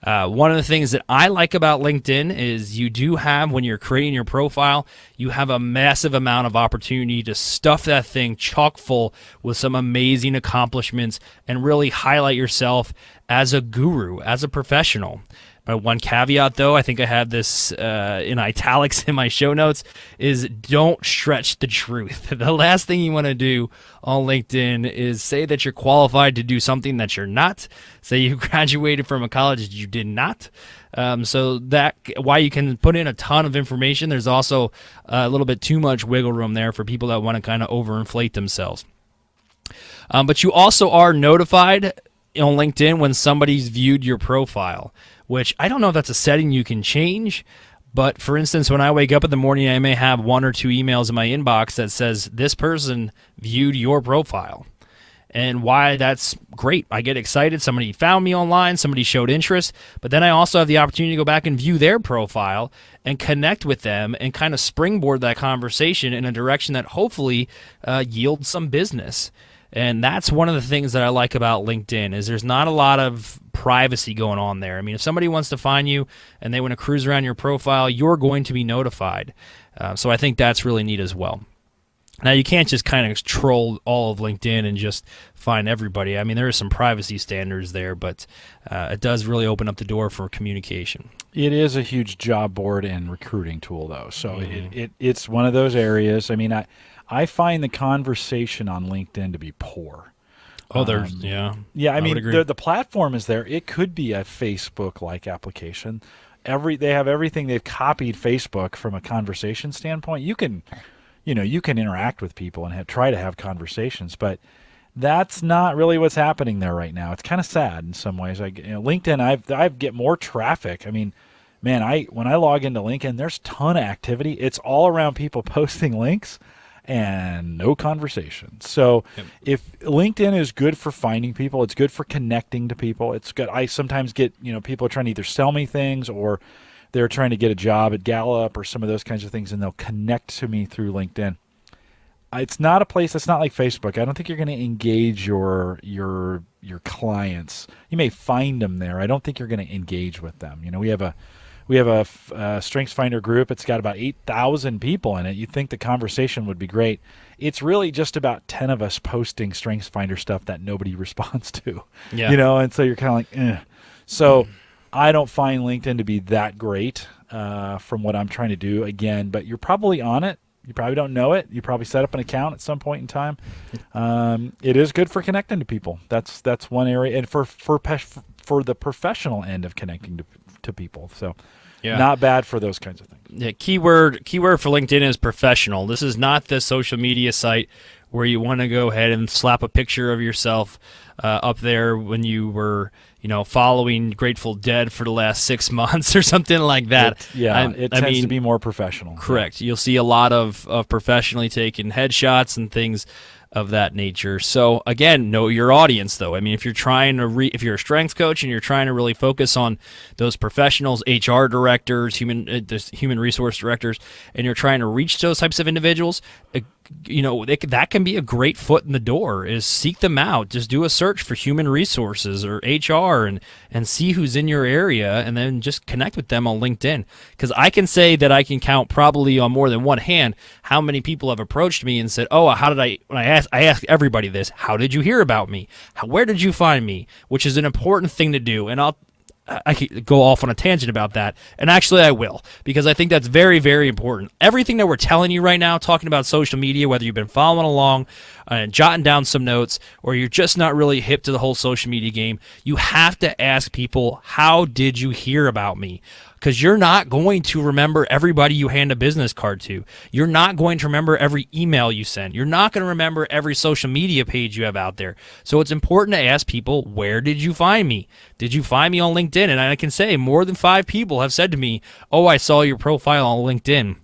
One of the things that I like about LinkedIn is you do have, when you're creating your profile, you have a massive amount of opportunity to stuff that thing chock full with some amazing accomplishments and really highlight yourself as a guru, as a professional. One caveat, though, I think I have this in italics in my show notes, is don't stretch the truth. The last thing you want to do on LinkedIn is say that you're qualified to do something that you're not. Say you graduated from a college that you did not. So that, while you can put in a ton of information, there's also a little bit too much wiggle room there for people that want to kind of overinflate themselves. But you also are notified on LinkedIn when somebody's viewed your profile, which I don't know if that's a setting you can change. But for instance, when I wake up in the morning, I may have 1 or 2 emails in my inbox that says this person viewed your profile. And why that's great. I get excited. Somebody found me online. Somebody showed interest. But then I also have the opportunity to go back and view their profile and connect with them and kind of springboard that conversation in a direction that hopefully yields some business. And that's one of the things that I like about LinkedIn is there's not a lot of privacy going on there. I mean, if somebody wants to find you and they want to cruise around your profile, you're going to be notified. So I think that's really neat as well. Now, you can't just kind of troll all of LinkedIn and just find everybody. I mean, there are some privacy standards there, but it does really open up the door for communication. It is a huge job board and recruiting tool, though. So it's one of those areas. I mean, I find the conversation on LinkedIn to be poor. Oh, yeah. I mean, the platform is there. It could be a Facebook-like application. They have everything. They've copied Facebook from a conversation standpoint. You can interact with people and try to have conversations, but that's not really what's happening there right now. It's kind of sad in some ways. LinkedIn, I get more traffic. I mean, man, when I log into LinkedIn, there's a ton of activity. It's all around people posting links and no conversation. So if LinkedIn is good for finding people, it's good for connecting to people. It's good. I sometimes get, people trying to either sell me things or they're trying to get a job at Gallup or some of those kinds of things, and they'll connect to me through LinkedIn. It's not a place that's not like Facebook. I don't think you're going to engage your clients. You may find them there. I don't think you're going to engage with them. We have a StrengthsFinder group. It's got about 8,000 people in it. You'd think the conversation would be great. It's really just about 10 of us posting StrengthsFinder stuff that nobody responds to. Yeah. And so you're kind of like, eh. So I don't find LinkedIn to be that great from what I'm trying to do. Again, but you're probably on it. You probably don't know it. You probably set up an account at some point in time. It is good for connecting to people. That's one area, and for the professional end of connecting to people. So, not bad for those kinds of things. Yeah, keyword for LinkedIn is professional. This is not the social media site where you want to go ahead and slap a picture of yourself up there when you were, following Grateful Dead for the last 6 months or something like that. It tends to be more professional. Correct. Yeah. You'll see a lot of professionally taken headshots and things of that nature. So again, know your audience, though. I mean, if you're trying to if you're a strengths coach and you're trying to really focus on those professionals, HR directors, human resource directors, and you're trying to reach those types of individuals, that can be a great foot in the door. Is seek them out. Just do a search for human resources or HR and see who's in your area, and then just connect with them on LinkedIn. Because I can say that I can count probably on more than one hand how many people have approached me and said, "Oh, I ask everybody this. How did you hear about me? Where did you find me?" Which is an important thing to do, and I could go off on a tangent about that, and actually I will, because I think that's very, very important. Everything that we're telling you right now, talking about social media, whether you've been following along and jotting down some notes, or you're just not really hip to the whole social media game, you have to ask people, how did you hear about me? Because you're not going to remember everybody you hand a business card to. You're not going to remember every email you send. You're not going to remember every social media page you have out there. So it's important to ask people, where did you find me? Did you find me on LinkedIn? And I can say more than 5 people have said to me, "Oh, I saw your profile on LinkedIn."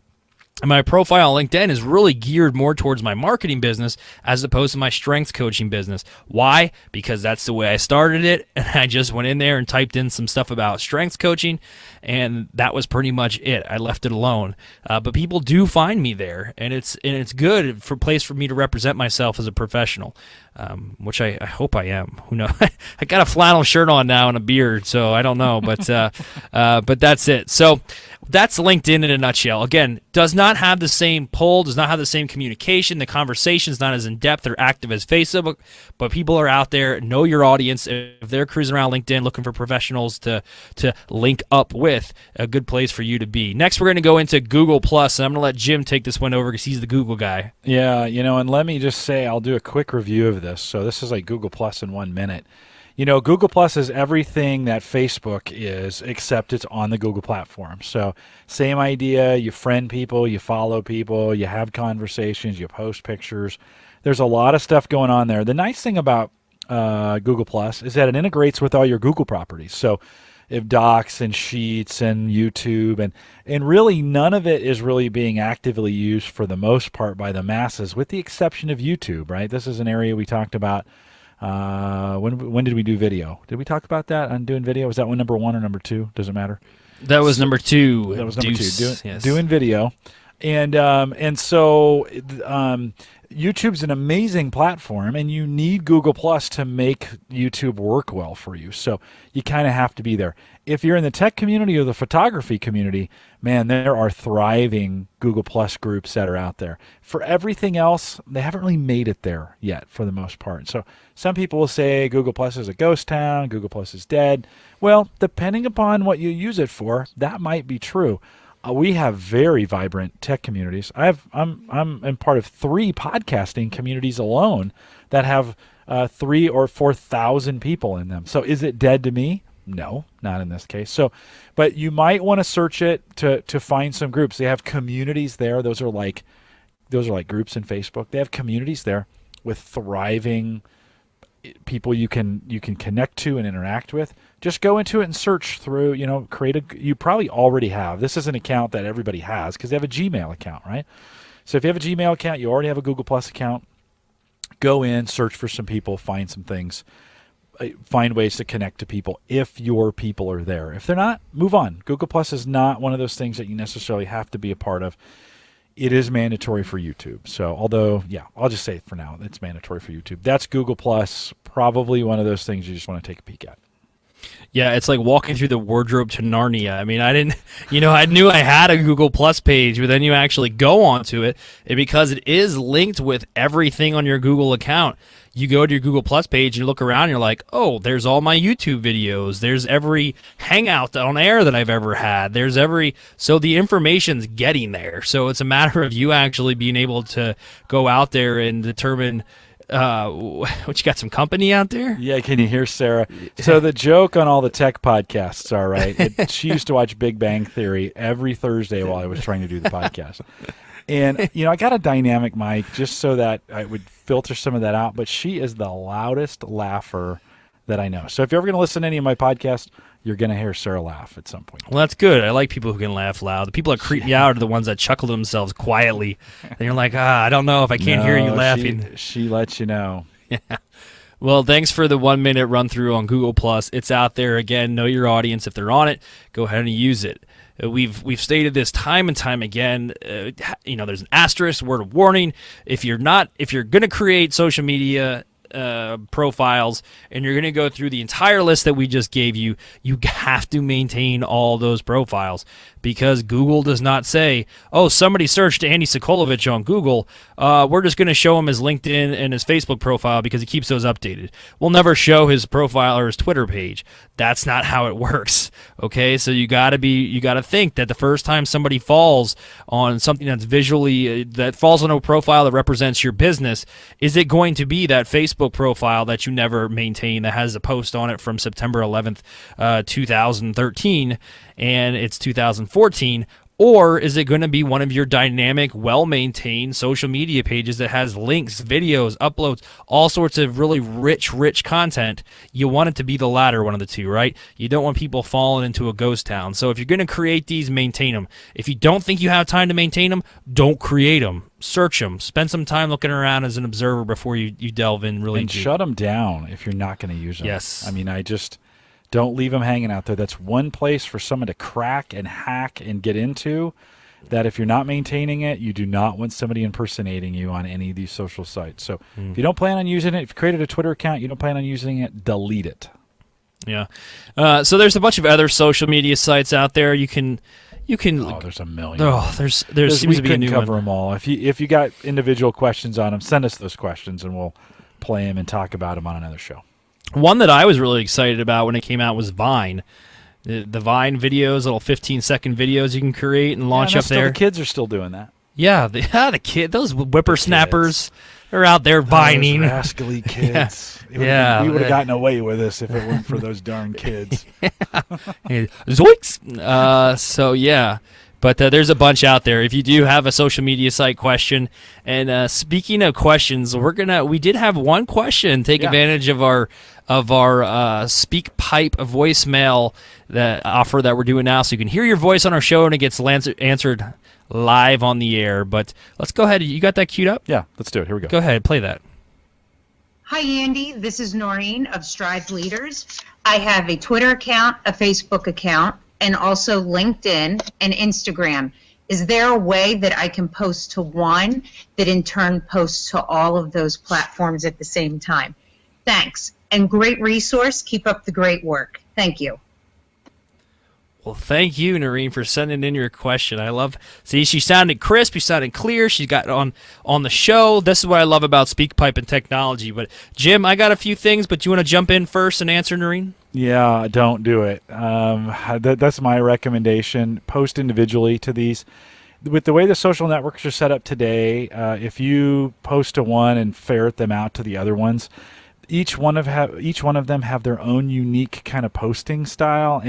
And my profile on LinkedIn is really geared more towards my marketing business as opposed to my strength coaching business. Why? Because that's the way I started it, and I just went in there and typed in some stuff about strength coaching, and that was pretty much it. I left it alone. But people do find me there, and it's good for a place for me to represent myself as a professional, which I hope I am. Who knows? I got a flannel shirt on now and a beard, so I don't know, but that's it. So that's LinkedIn in a nutshell. Again, does not have the same pull, does not have the same communication. The conversation's not as in-depth or active as Facebook, but people are out there, know your audience. If they're cruising around LinkedIn looking for professionals to link up with, a good place for you to be. Next, we're going to go into Google+, and I'm going to let Jim take this one over because he's the Google guy. Yeah, and let me just say, I'll do a quick review of this. So this is like Google+ in 1 minute. Google Plus is everything that Facebook is, except it's on the Google platform. So same idea, you friend people, you follow people, you have conversations, you post pictures. There's a lot of stuff going on there. The nice thing about Google Plus is that it integrates with all your Google properties. So if Docs and Sheets and YouTube, and really none of it is really being actively used for the most part by the masses, with the exception of YouTube, right? This is an area we talked about. When did we do video? Did we talk about that on doing video? Was that one number 1 or number 2? Doesn't matter. That was number 2. That was number Deuce. 2. Yes. Doing video, and so YouTube's an amazing platform, and you need Google Plus to make YouTube work well for you. So you kind of have to be there. If you're in the tech community or the photography community, man, there are thriving Google Plus groups that are out there. For everything else, they haven't really made it there yet for the most part. So some people will say Google Plus is a ghost town, Google Plus is dead. Well, depending upon what you use it for, that might be true. We have very vibrant tech communities. I'm part of 3 podcasting communities alone that have 3,000 or 4,000 people in them. So is it dead to me? No, not in this case. So, but you might want to search it to find some groups. They have communities there. Those are like groups in Facebook. They have communities there with thriving people you can connect to and interact with. Just go into it and search through, you probably already have. This is an account that everybody has because they have a Gmail account, right? So if you have a Gmail account, you already have a Google Plus account, go in, search for some people, find some things, find ways to connect to people if your people are there. If they're not, move on. Google Plus is not one of those things that you necessarily have to be a part of. It is mandatory for YouTube. So although, yeah, I'll just say for now, it's mandatory for YouTube. That's Google Plus, probably one of those things you just want to take a peek at. Yeah, it's like walking through the wardrobe to Narnia. I mean, I didn't, I knew I had a Google Plus page, but then you actually go onto it, and because it is linked with everything on your Google account, you go to your Google Plus page and you look around and you're like, oh, there's all my YouTube videos. There's every hangout on air that I've ever had. So the information's getting there. So it's a matter of you actually being able to go out there and determine what, you got some company out there? Yeah, can you hear Sarah? So the joke on all the tech podcasts, all right, she used to watch Big Bang Theory every Thursday while I was trying to do the podcast. And, I got a dynamic mic just so that I would filter some of that out, but she is the loudest laugher that I know. So if you're ever going to listen to any of my podcasts, you're going to hear Sarah laugh at some point. Well, that's good. I like people who can laugh loud. The people that creep me out are the ones that chuckle to themselves quietly. And you're like, I don't know if I can't hear you laughing. She lets you know. Yeah. Well, thanks for the 1 minute run through on Google Plus. It's out there. Again, know your audience. If they're on it, go ahead and use it. We've stated this time and time again. There's an asterisk, word of warning. If you're going to create social media profiles and you're going to go through the entire list that we just gave you, you have to maintain all those profiles, because Google does not say, oh, somebody searched Andy Sokolovic on Google. We're just going to show him his LinkedIn and his Facebook profile because he keeps those updated. We'll never show his profile or his Twitter page. That's not how it works. Okay, so you got to think that the first time somebody falls on something that's visually that falls on a profile that represents your business, is it going to be that Facebook profile that you never maintain that has a post on it from September 11th, 2013, and it's 2014, Or is it going to be one of your dynamic, well-maintained social media pages that has links, videos, uploads, all sorts of really rich content? You want it to be the latter, one of the two, right? You don't want people falling into a ghost town. So if you're going to create these, maintain them. If you don't think you have time to maintain them, don't create them. Search them. Spend some time looking around as an observer before you delve in really deep. And shut them down if you're not going to use them. Yes. I mean, don't leave them hanging out there. That's one place for someone to crack and hack and get into, that if you're not maintaining it, you do not want somebody impersonating you on any of these social sites. So if you don't plan on using it, if you created a Twitter account, you don't plan on using it, delete it. Yeah. So there's a bunch of other social media sites out there. You can. Oh, there's a million. Oh, there seems to be a new cover one. them all. If you got individual questions on them, send us those questions and we'll play them and talk about them on another show. One that I was really excited about when it came out was Vine. The Vine videos, little 15-second videos you can create and launch up there. The kids are still doing that. Yeah, the kid, those whippersnappers, they're out there vining. Those rascally kids. We would have gotten away with this if it weren't for those darn kids. Zoinks! So yeah. But there's a bunch out there. If you do have a social media site question, and speaking of questions, we did have one question. Take advantage of our Speak Pipe voicemail offer that we're doing now, so you can hear your voice on our show and it gets answered live on the air. But let's go ahead. You got that queued up? Yeah, let's do it. Here we go. Go ahead, play that. Hi, Andy. This is Noreen of Strive Leaders. I have a Twitter account, a Facebook account, and also LinkedIn and Instagram. Is there a way that I can post to one that in turn posts to all of those platforms at the same time? Thanks. And great resource. Keep up the great work. Thank you. Well, thank you, Noreen, for sending in your question. See, she sounded crisp, she sounded clear, she got on the show. This is what I love about SpeakPipe and technology. But, Jim, I got a few things, but do you want to jump in first and answer, Noreen? Yeah, don't do it. That's my recommendation. Post individually to these. With the way the social networks are set up today, if you post to one and ferret them out to the other ones, each one of them have their own unique kind of posting style,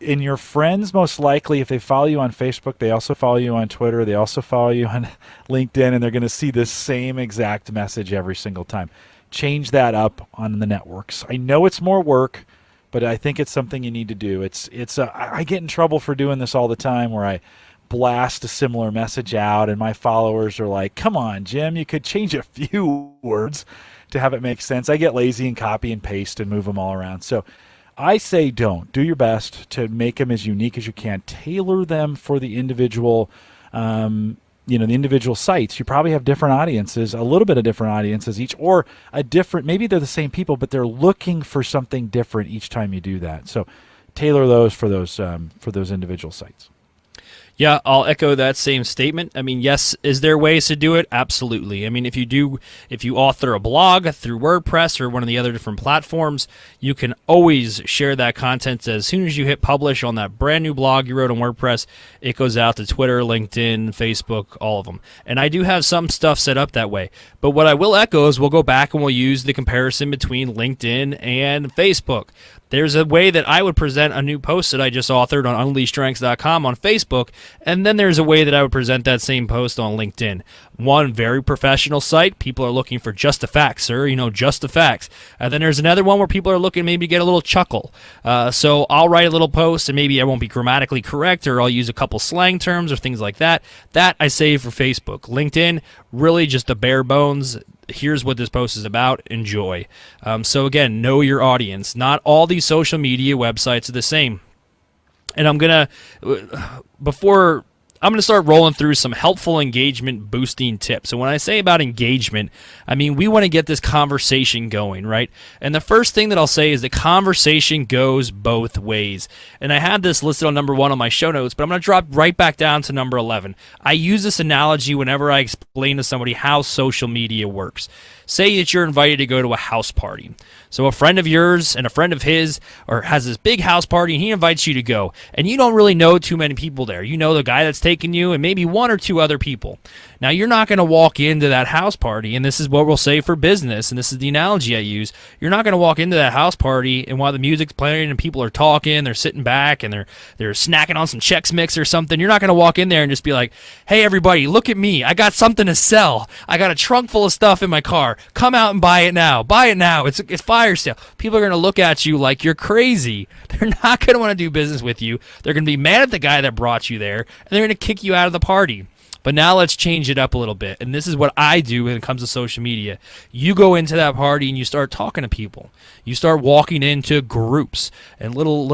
and your friends, most likely, if they follow you on Facebook, they also follow you on Twitter, they also follow you on LinkedIn, and they're going to see this same exact message every single time. Change that up on the networks. I know it's more work, but I think it's something you need to do. I get in trouble for doing this all the time, where I blast a similar message out, and my followers are like, come on, Jim, you could change a few words to have it make sense. I get lazy and copy and paste and move them all around. So I say don't. Do your best to make them as unique as you can. Tailor them for the individual, the individual sites. You probably have different audiences, a little bit of different audiences each, or maybe they're the same people, but they're looking for something different each time you do that. So tailor those for those individual sites. Yeah, I'll echo that same statement. I mean, yes, is there ways to do it? Absolutely. I mean, if you author a blog through WordPress or one of the other different platforms, you can always share that content. As soon as you hit publish on that brand new blog you wrote on WordPress, it goes out to Twitter, LinkedIn, Facebook, all of them. And I do have some stuff set up that way. But what I will echo is we'll go back and we'll use the comparison between LinkedIn and Facebook. There's a way that I would present a new post that I just authored on unleashstrengths.com on Facebook, and then there's a way that I would present that same post on LinkedIn. One, very professional site. People are looking for just the facts, sir. Just the facts. And then there's another one where people are looking maybe to get a little chuckle. So I'll write a little post, and maybe I won't be grammatically correct, or I'll use a couple slang terms or things like that. That I save for Facebook. LinkedIn, really just the bare bones. Here's what this post is about. Enjoy. So again, know your audience. Not all these social media websites are the same. And I'm gonna start rolling through some helpful engagement boosting tips. And when I say about engagement, I mean we want to get this conversation going, right? And the first thing that I'll say is the conversation goes both ways. And I had this listed on number 1 on my show notes, but I'm going to drop right back down to number 11. I use this analogy whenever I explain to somebody how social media works. Say that you're invited to go to a house party. So a friend of yours and a friend of his or has this big house party, and he invites you to go. And you don't really know too many people there. You know the guy that's taking you and maybe one or two other people. Now, you're not going to walk into that house party, and this is what we'll say for business, and this is the analogy I use. You're not going to walk into that house party, and while the music's playing and people are talking, they're sitting back, and they're snacking on some Chex Mix or something. You're not going to walk in there and just be like, hey, everybody, look at me. I got something to sell. I got a trunk full of stuff in my car. Come out and buy it now. Buy it now. It's fire sale. People are going to look at you like you're crazy. They're not going to want to do business with you. They're going to be mad at the guy that brought you there, and they're going to kick you out of the party. But now let's change it up a little bit. And this is what I do when it comes to social media. You go into that party and you start talking to people. You start walking into groups and little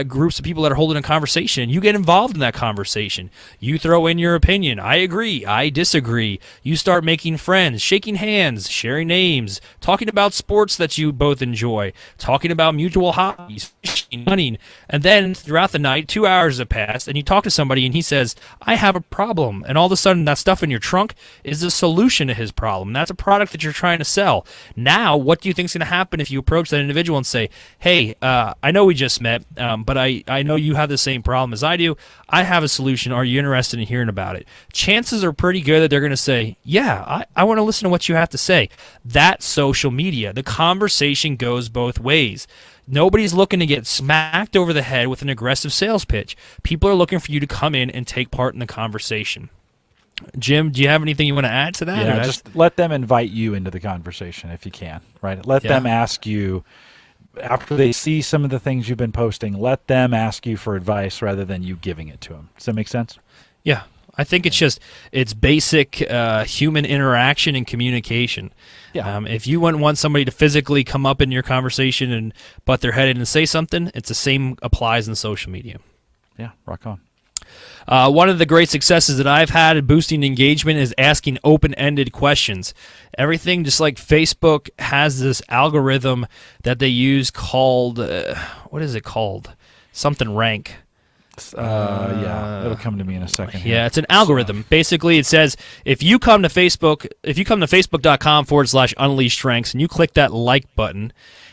groups of people that are holding a conversation. You get involved in that conversation. You throw in your opinion. I agree. I disagree. You start making friends, shaking hands, sharing names, talking about sports that you both enjoy, talking about mutual hobbies, fishing, hunting. And then throughout the night, 2 hours have passed, and you talk to somebody and he says, I have a problem. And all of a sudden, that stuff in your trunk is the solution to his problem. That's a product that you're trying to sell. Now, what do you think is going to happen if you approach that individual and say, hey, I know we just met, but I know you have the same problem as I do. I have a solution. Are you interested in hearing about it? Chances are pretty good that they're going to say, yeah, I want to listen to what you have to say. That's social media. The conversation goes both ways. Nobody's looking to get smacked over the head with an aggressive sales pitch. People are looking for you to come in and take part in the conversation. Jim, do you have anything you want to add to that? Yeah, just let them invite you into the conversation if you can, right? Let them ask you, after they see some of the things you've been posting, let them ask you for advice rather than you giving it to them. Does that make sense? Yeah. I think it's basic human interaction and communication. Yeah. If you wouldn't want somebody to physically come up in your conversation and butt their head in and say something, it's the same applies in social media. Yeah, rock on. One of the great successes that I've had in boosting engagement is asking open-ended questions. Everything, just like Facebook has this algorithm that they use called, what is it called? Something rank. Yeah, it'll come to me in a second here. Yeah, it's an algorithm. Basically, it says if you come to facebook.com/unleash strengths and you click that like button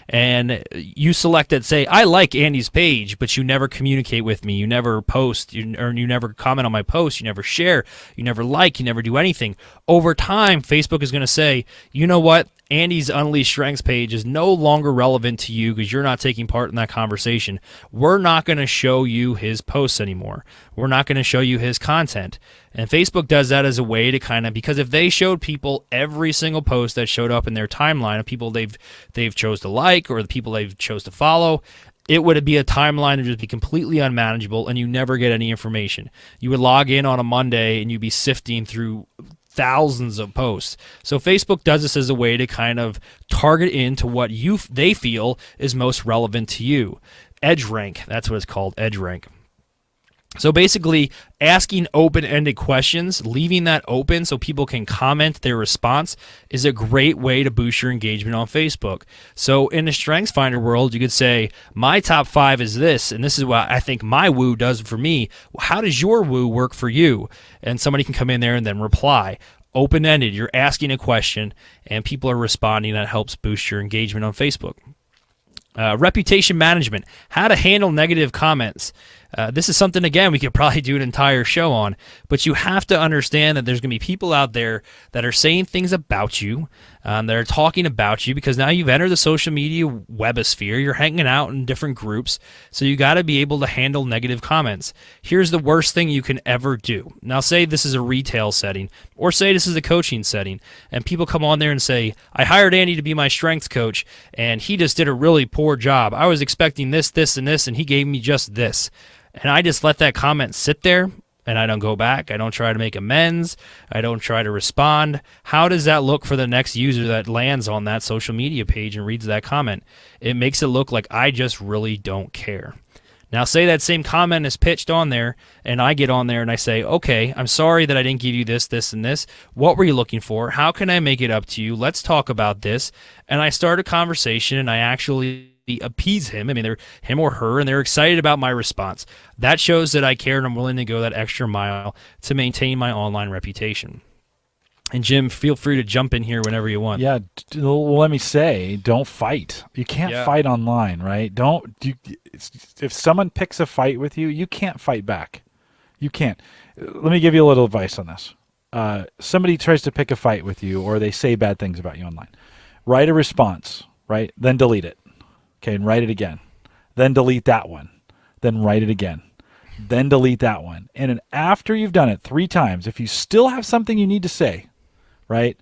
and you select it, say, I like Andy's page, but you never communicate with me, you never post, you never comment on my post, you never share, you never like, you never do anything. Over time, Facebook is going to say, you know what? Andy's Unleashed Strengths page is no longer relevant to you because you're not taking part in that conversation. We're not going to show you his posts anymore. We're not going to show you his content. And Facebook does that as a way to kind of, because if they showed people every single post that showed up in their timeline of people they've chose to like or the people they've chose to follow, it would be a timeline that would just be completely unmanageable and you never get any information. You would log in on a Monday and you'd be sifting through thousands of posts. So Facebook does this as a way to kind of target into what they feel is most relevant to you. Edge rank, that's what it's called, edge rank. So basically, asking open-ended questions, leaving that open so people can comment their response is a great way to boost your engagement on Facebook. So in the StrengthsFinder world, you could say, my top 5 is this, and this is what I think my woo does for me. How does your woo work for you? And somebody can come in there and then reply. Open-ended, you're asking a question, and people are responding. That helps boost your engagement on Facebook. Reputation management, how to handle negative comments. This is something, again, we could probably do an entire show on, but you have to understand that there's going to be people out there that are saying things about you, that are talking about you, because now you've entered the social media webosphere, you're hanging out in different groups, so you got to be able to handle negative comments. Here's the worst thing you can ever do. Now, say this is a retail setting, or say this is a coaching setting, and people come on there and say, I hired Andy to be my strengths coach, and he just did a really poor job. I was expecting this, this, and this, and he gave me just this. And I just let that comment sit there, and I don't go back. I don't try to make amends. I don't try to respond. How does that look for the next user that lands on that social media page and reads that comment? It makes it look like I just really don't care. Now, say that same comment is pitched on there, and I get on there and I say, okay, I'm sorry that I didn't give you this, this, and this. What were you looking for? How can I make it up to you? Let's talk about this. And I start a conversation, and I actually appease him. I mean, they're him or her, and they're excited about my response. That shows that I care and I'm willing to go that extra mile to maintain my online reputation. And Jim, feel free to jump in here whenever you want. Yeah, well, let me say, don't fight. You can't fight online, right? If someone picks a fight with you, you can't fight back. You can't. Let me give you a little advice on this. Somebody tries to pick a fight with you, or they say bad things about you online. Write a response, right? Then delete it. Okay, and write it again. Then delete that one. Then write it again. Then delete that one. And then after you've done it 3 times, if you still have something you need to say, right,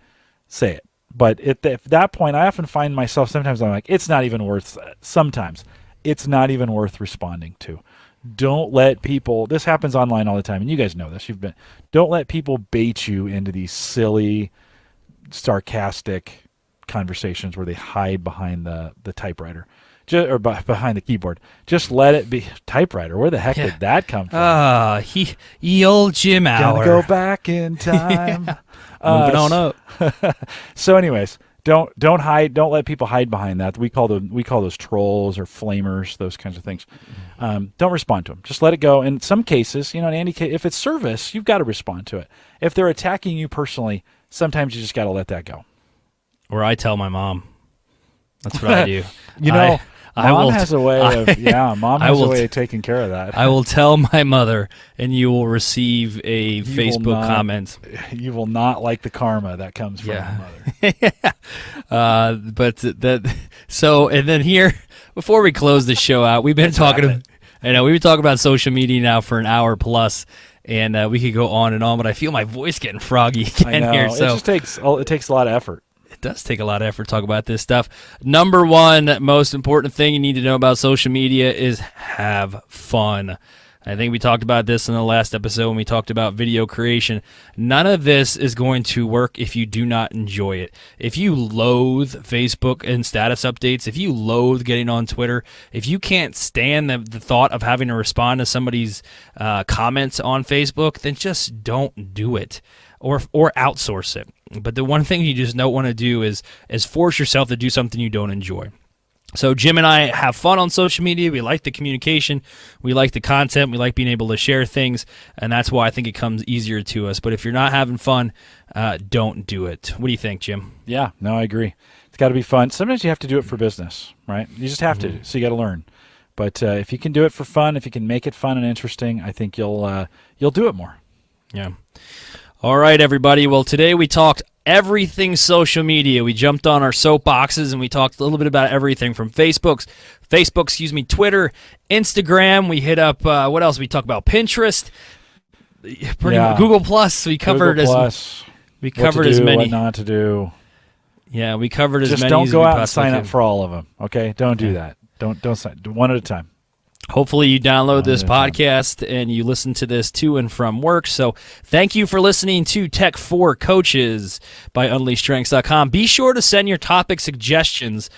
say it. But at that point, I often find myself sometimes I'm like, it's not even worth, sometimes, it's not even worth responding to. Don't let people, this happens online all the time, and you guys know this, don't let people bait you into these silly, sarcastic conversations where they hide behind the typewriter. Or behind the keyboard. Just let it be. Typewriter, where the heck did that come from? Ye old Jim Hour. Gonna go back in time. Moving on up. So anyways, don't hide. Don't let people hide behind that. We call those trolls or flamers, those kinds of things. Don't respond to them. Just let it go. In some cases, in any case, if it's service, you've got to respond to it. If they're attacking you personally, sometimes you just got to let that go. Or I tell my mom. That's what I do. Mom has a way of taking care of that. I will tell my mother, and you will receive a Facebook comment. You will not like the karma that comes from your mother. And then here, before we close the show out, we've been talking about social media now for an hour plus, and we could go on and on, but I feel my voice getting froggy again here. So it takes a lot of effort. It does take a lot of effort to talk about this stuff. Number one most important thing you need to know about social media is have fun. I think we talked about this in the last episode when we talked about video creation. None of this is going to work if you do not enjoy it. If you loathe Facebook and status updates, if you loathe getting on Twitter, if you can't stand the thought of having to respond to somebody's comments on Facebook, then just don't do it or outsource it. But the one thing you just don't want to do is force yourself to do something you don't enjoy. So Jim and I have fun on social media. We like the communication. We like the content. We like being able to share things, and that's why I think it comes easier to us. But if you're not having fun, don't do it. What do you think, Jim? Yeah, no, I agree. It's got to be fun. Sometimes you have to do it for business, right? You just have to, so you got to learn. But if you can do it for fun, if you can make it fun and interesting, I think you'll do it more. Yeah. All right, everybody. Well, today we talked everything social media. We jumped on our soapboxes and we talked a little bit about everything from Facebook, Twitter, Instagram. We hit up, what else? We talked about Pinterest, Google Plus. We covered we covered as many. What not to do. Yeah, we covered as many. Just don't go out and sign up for all of them. Okay, don't do that. Don't sign. One at a time. Hopefully you download this podcast and you listen to this to and from work. So thank you for listening to Tech for Coaches by UnleashStrengths.com. Be sure to send your tech topic suggestions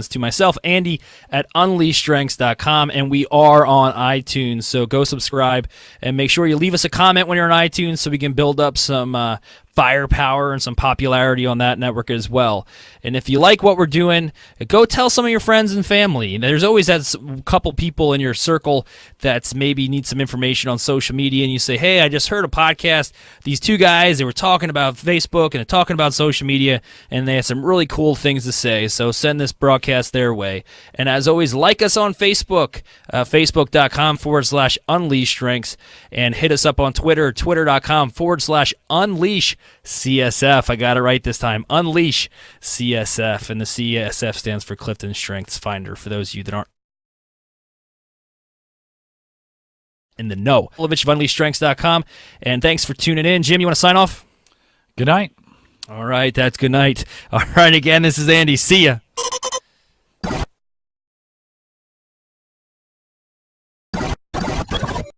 to myself, Andy, at UnleashStrengths.com. And we are on iTunes, so go subscribe and make sure you leave us a comment when you're on iTunes so we can build up some firepower and some popularity on that network as well. And if you like what we're doing, go tell some of your friends and family. There's always that couple people in your circle that maybe need some information on social media, and you say, hey, I just heard a podcast. These two guys, they were talking about Facebook and they're talking about social media, and they had some really cool things to say. So send this broadcast their way. And as always, like us on Facebook, facebook.com/UnleashStrengths, and hit us up on Twitter, twitter.com/UnleashCSF. I got it right this time. Unleash CSF, and the CSF stands for Clifton Strengths Finder, for those of you that aren't in the know. Of UnleashStrengths.com, and thanks for tuning in. Jim, you want to sign off? Good night. All right, that's good night. All right, again, this is Andy. See ya.